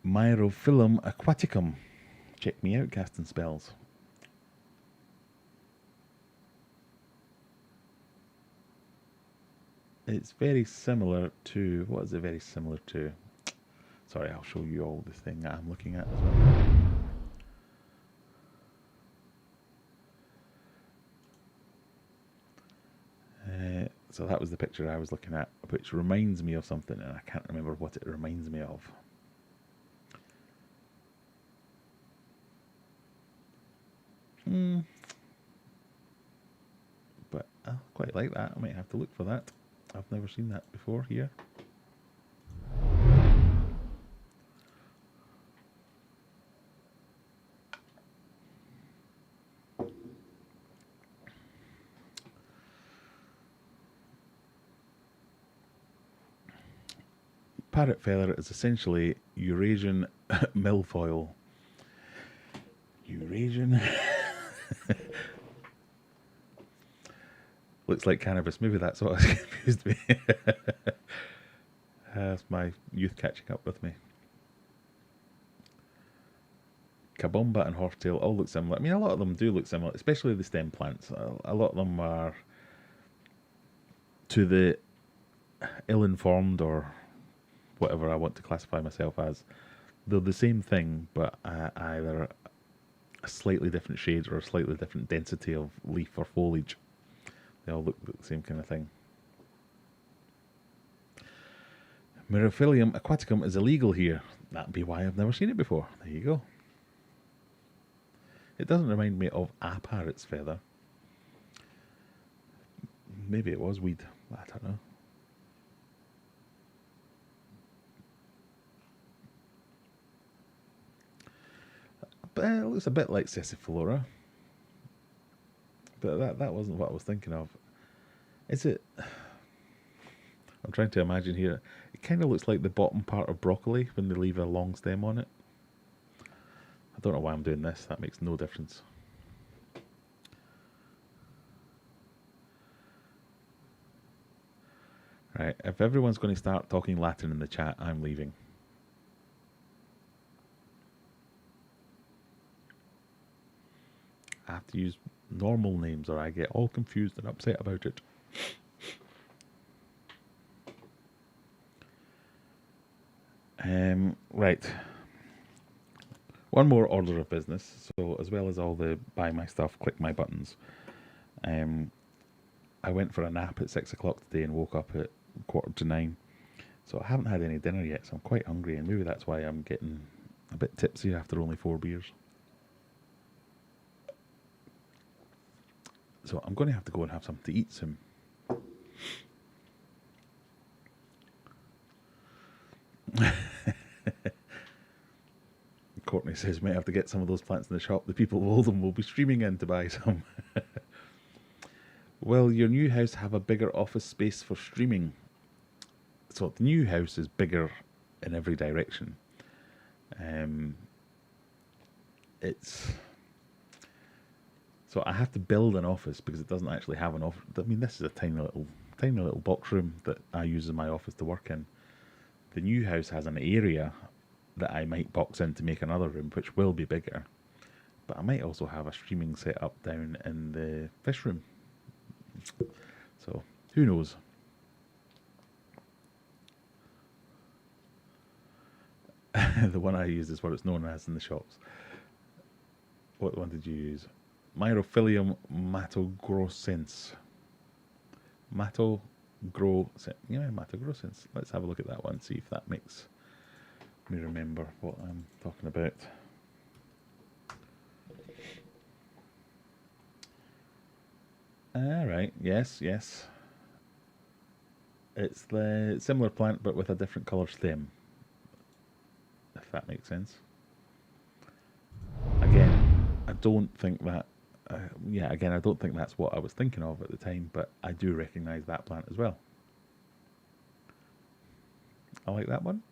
Myrophyllum aquaticum. Check me out, casting spells. It's very similar to... What is it very similar to? Sorry, I'll show you all the thing that I'm looking at as well. So that was the picture I was looking at, which reminds me of something, and I can't remember what it reminds me of. But I quite like that. I might have to look for that. I've never seen that before here. Parrot feather is essentially Eurasian milfoil. Eurasian? Looks like cannabis. Maybe that's what has confused me. That's my youth catching up with me. Kabomba and horsetail all look similar. I mean, a lot of them do look similar, especially the stem plants. A lot of them are, to the ill-informed or whatever I want to classify myself as, they're the same thing, but either a slightly different shade or a slightly different density of leaf or foliage. They all look the same kind of thing. Myrophyllum aquaticum is illegal here. That'd be why I've never seen it before. There you go. It doesn't remind me of a parrot's feather. Maybe it was weed. I don't know. But it looks a bit like Cessiflora. But that wasn't what I was thinking of. Is it? I'm trying to imagine here. It kind of looks like the bottom part of broccoli when they leave a long stem on it. I don't know why I'm doing this. That makes no difference. Right, if everyone's going to start talking Latin in the chat, I'm leaving. I have to use normal names or I get all confused and upset about it. Right. One more order of business. So as well as all the buy my stuff, click my buttons. I went for a nap at 6 o'clock today and woke up at 8:45. So I haven't had any dinner yet, so I'm quite hungry, and maybe that's why I'm getting a bit tipsy after only 4 beers. So I'm going to have to go and have something to eat soon. Courtney says, might have to get some of those plants in the shop. The people who hold them will be streaming in to buy some. Will your new house have a bigger office space for streaming? So the new house is bigger in every direction. So I have to build an office because it doesn't actually have an office. I mean, this is a tiny little box room that I use in my office to work in. The new house has an area that I might box in to make another room, which will be bigger. But I might also have a streaming setup down in the fish room. So, who knows? The one I use is what it's known as in the shops. What one did you use? Myrophyllum matogrosens. Matogrosens. Let's have a look at that one, see if that makes me remember what I'm talking about. Right, yes, yes. It's the similar plant but with a different colour stem, if that makes sense. Again, I don't think that, yeah, again, I don't think that's what I was thinking of at the time, but I do recognise that plant as well. I like that one.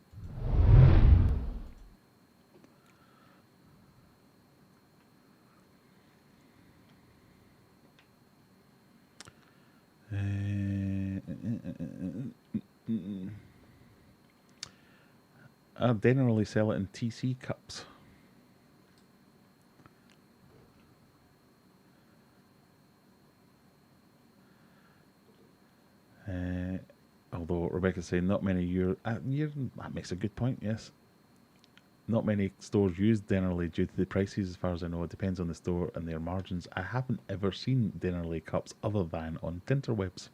I generally sell it in TC cups. Although Rebecca's saying not many that makes a good point, yes. Not many stores use Dennerley due to the prices, as far as I know. It depends on the store and their margins. I haven't ever seen Dennerley cups other than on Tinterwebs.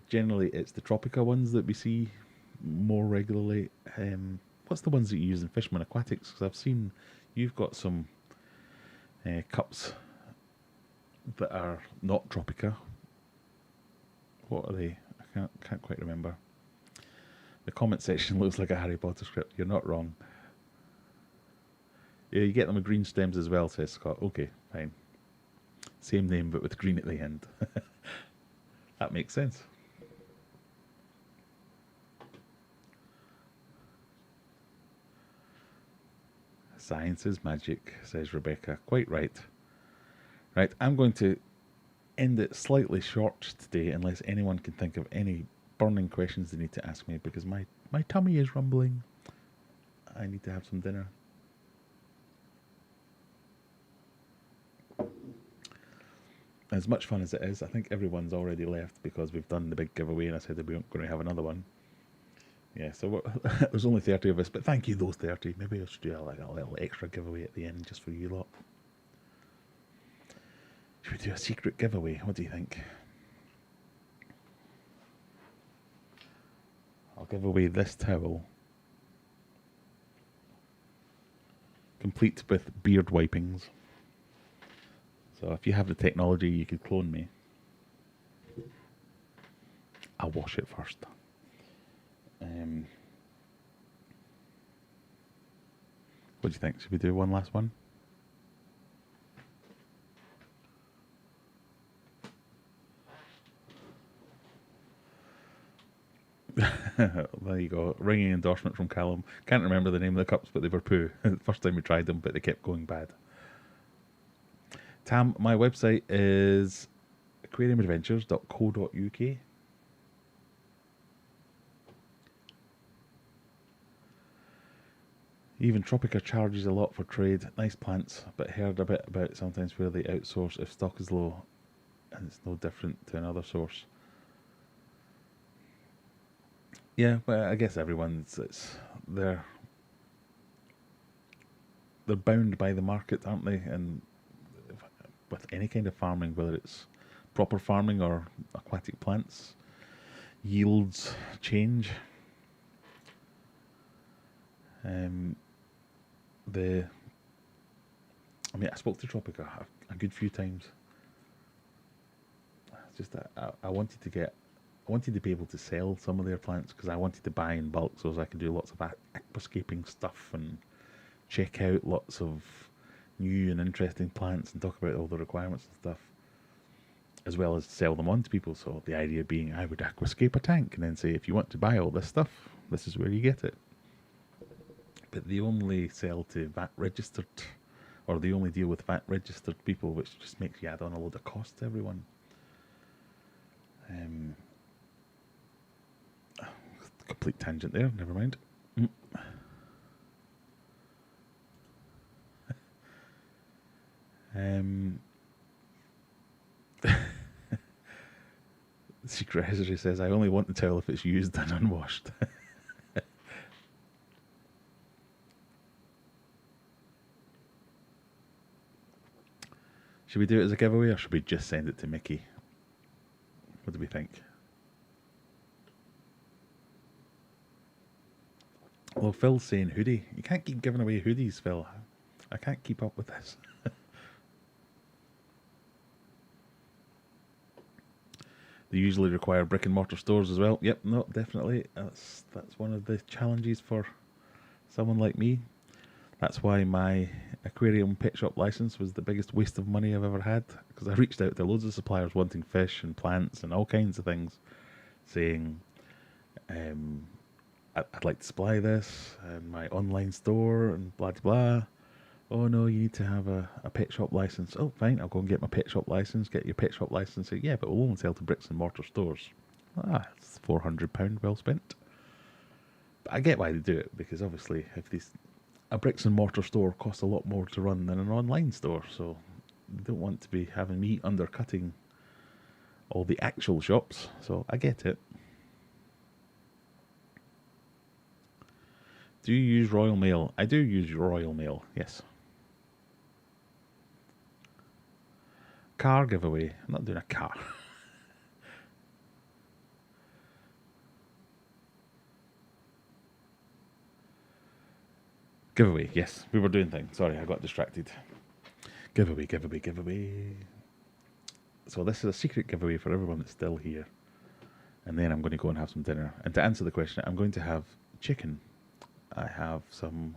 Generally, it's the Tropica ones that we see more regularly. What's the ones that you use in Fishman Aquatics? Because I've seen you've got some cups that are not Tropica. What are they? I can't quite remember. The comment section looks like a Harry Potter script. You're not wrong. Yeah, you get them with green stems as well, says Scott. Okay, fine. Same name, but with green at the end. That makes sense. Science is magic, says Rebecca. Quite right. Right, I'm going to end it slightly short today, unless anyone can think of any burning questions they need to ask me, because my tummy is rumbling. I need to have some dinner. As much fun as it is, I think everyone's already left because we've done the big giveaway and I said that we weren't going to have another one. Yeah, so there's only 30 of us, but thank you those 30. Maybe I should do a little extra giveaway at the end just for you lot. Should we do a secret giveaway? What do you think? I'll give away this towel, complete with beard wipings. So if you have the technology, you could clone me. I'll wash it first. What do you think? Should we do one last one? There you go. Ringing endorsement from Callum. Can't remember the name of the cups, but they were poo. The first time we tried them, but they kept going bad. Tam, my website is aquariumadventures.co.uk. Even Tropica charges a lot for trade. Nice plants, but heard a bit about sometimes where they outsource if stock is low, and it's no different to another source. Yeah, but I guess everyone's they're bound by the market, aren't they? And with any kind of farming, whether it's proper farming or aquatic plants, yields change. I spoke to Tropica a good few times. Just that I wanted to be able to sell some of their plants because I wanted to buy in bulk so as I could do lots of aquascaping stuff and check out lots of new and interesting plants and talk about all the requirements and stuff, as well as sell them on to people. So the idea being I would aquascape a tank and then say, if you want to buy all this stuff, this is where you get it. But they only sell to VAT registered, or they only deal with VAT registered people, which just makes you add on a load of cost to everyone. Complete tangent there, never mind. Secret History says, I only want the towel if it's used and unwashed. Should we do it as a giveaway or should we just send it to Mickey? What do we think? Well, Phil's saying hoodie. You can't keep giving away hoodies, Phil. I can't keep up with this. They usually require brick and mortar stores as well. Yep, no, definitely. That's one of the challenges for someone like me. That's why my aquarium pet shop license was the biggest waste of money I've ever had, because I reached out to loads of suppliers wanting fish and plants and all kinds of things, saying, I'd like to supply this and my online store and blah blah. Oh no, you need to have a pet shop license. Oh fine, I'll go and get my pet shop license. Get your pet shop license. Say, yeah, but we'll only sell to bricks and mortar stores. It's £400 well spent. But I get why they do it, because obviously if a bricks and mortar store costs a lot more to run than an online store, so they don't want to be having me undercutting all the actual shops. So I get it. Do you use Royal Mail? I do use Royal Mail, yes. Car giveaway. I'm not doing a car. Giveaway, yes. We were doing things. Sorry, I got distracted. Giveaway. So this is a secret giveaway for everyone that's still here. And then I'm going to go and have some dinner. And to answer the question, I'm going to have chicken. I have some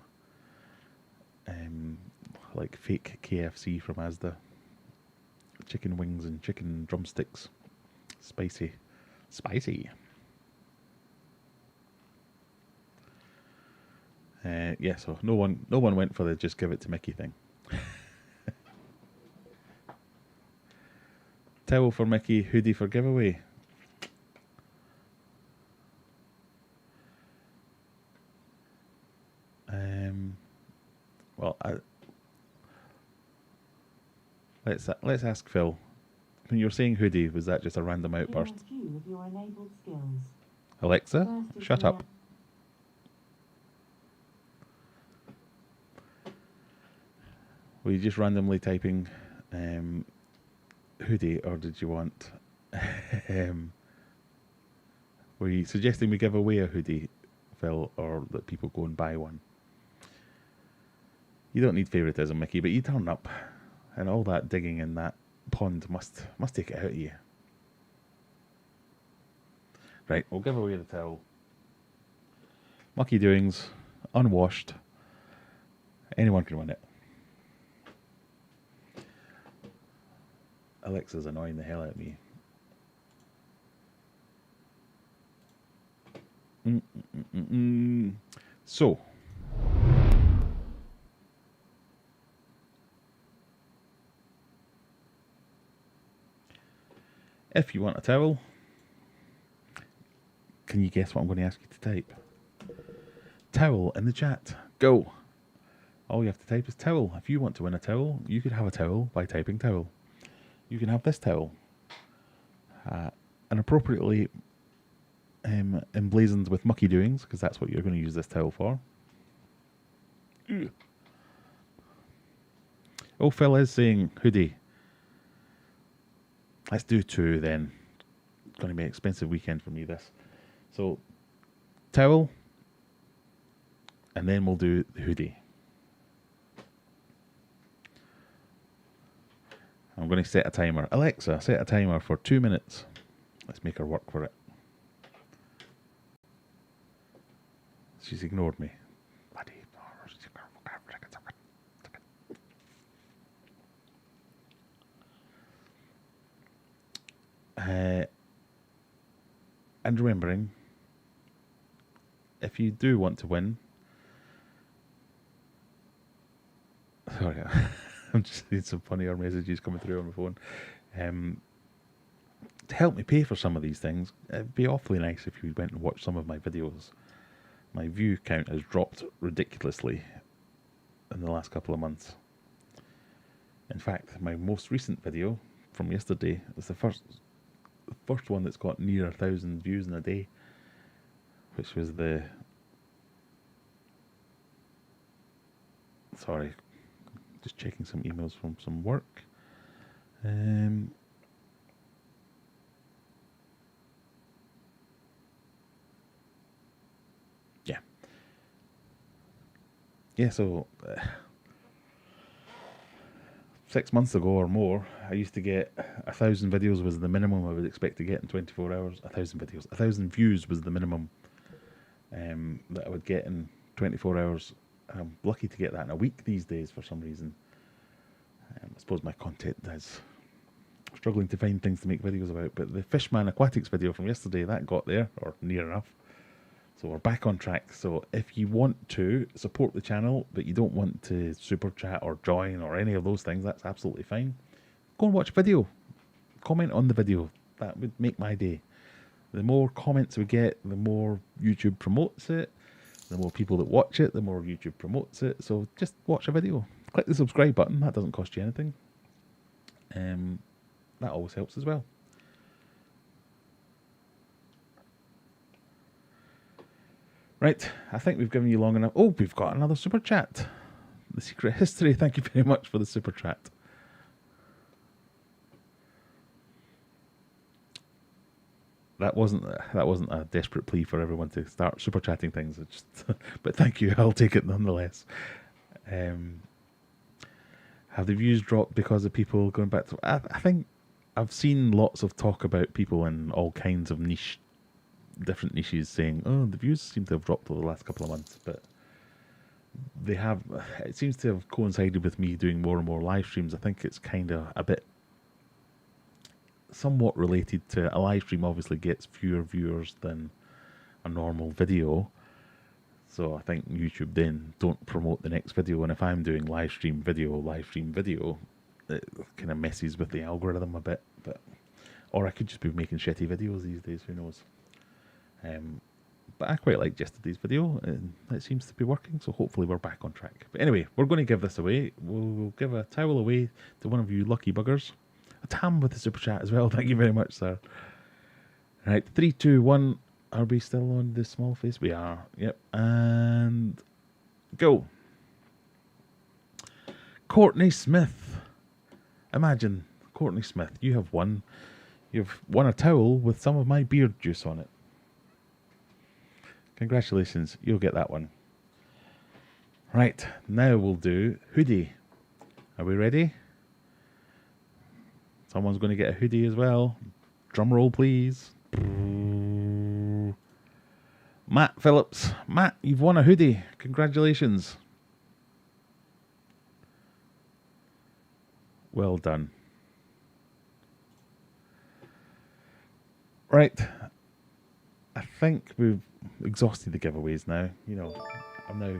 like fake KFC from Asda. Chicken wings and chicken drumsticks. Spicy. Yeah, so no one went for the just give it to Mickey thing. Towel for Mickey, hoodie for giveaway. Well, let's ask Phil. When you were saying hoodie, was that just a random outburst? Alexa, shut up. Were you just randomly typing hoodie, or did you want... were you suggesting we give away a hoodie, Phil, or that people go and buy one? You don't need favouritism, Mickey, but you turn up, and all that digging in that pond must take it out of you. Right, we'll give away the towel. Mucky doings, unwashed. Anyone can win it. Alexa's annoying the hell out of me. So, if you want a towel, can you guess what I'm going to ask you to type? Towel in the chat. Go. All you have to type is towel. If you want to win a towel, you could have a towel by typing towel. You can have this towel. And appropriately emblazoned with mucky doings, because that's what you're going to use this towel for. Ugh. Oh, Phil is saying hoodie. Let's do two then. It's going to be an expensive weekend for me, this. So, towel, and then we'll do the hoodie. I'm going to set a timer. Alexa, set a timer for 2 minutes. Let's make her work for it. She's ignored me. And remembering, if you do want to win, sorry, I'm just seeing some funnier messages coming through on my phone. To help me pay for some of these things, it'd be awfully nice if you went and watched some of my videos. My view count has dropped ridiculously in the last couple of months. In fact, my most recent video from yesterday is the first one that's got near 1,000 views in a day, which was the... Sorry, just checking some emails from some work. Yeah, so 6 months ago or more, I used to get 1,000 videos was the minimum I would expect to get in 24 hours. 1,000 videos, 1,000 views was the minimum that I would get in 24 hours. I'm lucky to get that in a week these days for some reason. I suppose my content is struggling to find things to make videos about, but the Fishman Aquatics video from yesterday, that got there, or near enough. So we're back on track. So if you want to support the channel, but you don't want to super chat or join or any of those things, that's absolutely fine. Go and watch a video. Comment on the video. That would make my day. The more comments we get, the more YouTube promotes it. The more people that watch it, the more YouTube promotes it. So just watch a video. Click the subscribe button. That doesn't cost you anything. That always helps as well. Right, I think we've given you long enough. Oh, we've got another super chat. The Secret History, thank you very much for the super chat. That wasn't a desperate plea for everyone to start super chatting things. It's just, but thank you, I'll take it nonetheless. Have the views dropped because of people going back to... I think I've seen lots of talk about people in all kinds of different niches saying, oh, the views seem to have dropped over the last couple of months, but they have. It seems to have coincided with me doing more and more live streams. I think it's kind of a bit somewhat related to a live stream obviously gets fewer viewers than a normal video, so I think YouTube then don't promote the next video, and if I'm doing live stream video, it kind of messes with the algorithm a bit. But or I could just be making shitty videos these days, who knows. But I quite like yesterday's video, and it seems to be working, so hopefully we're back on track. But anyway, we're going to give this away. We'll give a towel away to one of you lucky buggers. A Tam with the super chat as well. Thank you very much, sir. Right, 3, 2, 1. Are we still on the small face? We are. Yep. And go. Courtney Smith. Imagine, Courtney Smith, you've won a towel with some of my beard juice on it. Congratulations, you'll get that one. Right, now we'll do hoodie. Are we ready? Someone's going to get a hoodie as well. Drum roll, please. Matt Phillips. Matt, you've won a hoodie. Congratulations. Well done. Right. I think we've exhausted the giveaways now. You know, I'm now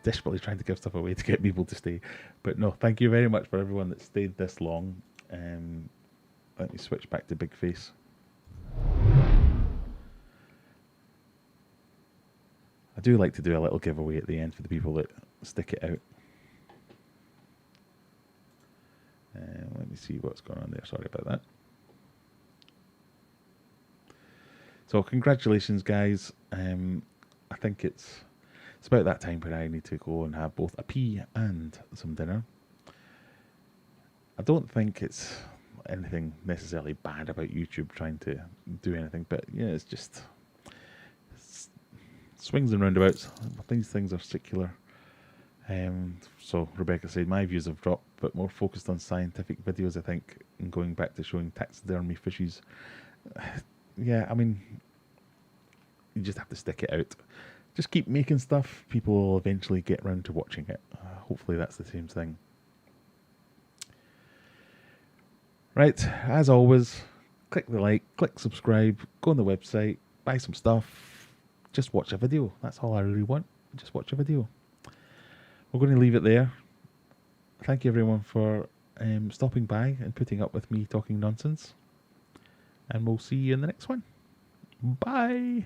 desperately trying to give stuff away to get people to stay. But no, thank you very much for everyone that stayed this long. Let me switch back to Big Face. I do like to do a little giveaway at the end for the people that stick it out. Let me see what's going on there. Sorry about that. So congratulations, guys. I think it's about that time where I need to go and have both a pee and some dinner. I don't think it's anything necessarily bad about YouTube trying to do anything, but yeah, it's just swings and roundabouts. These things are secular. So Rebecca said, my views have dropped, but more focused on scientific videos, I think, and going back to showing taxidermy fishes. Yeah, I mean, you just have to stick it out. Just keep making stuff. People will eventually get around to watching it. Hopefully that's the same thing. Right, as always, click the like, click subscribe, go on the website, buy some stuff, just watch a video. That's all I really want. Just watch a video. We're going to leave it there. Thank you everyone for stopping by and putting up with me talking nonsense. And we'll see you in the next one. Bye.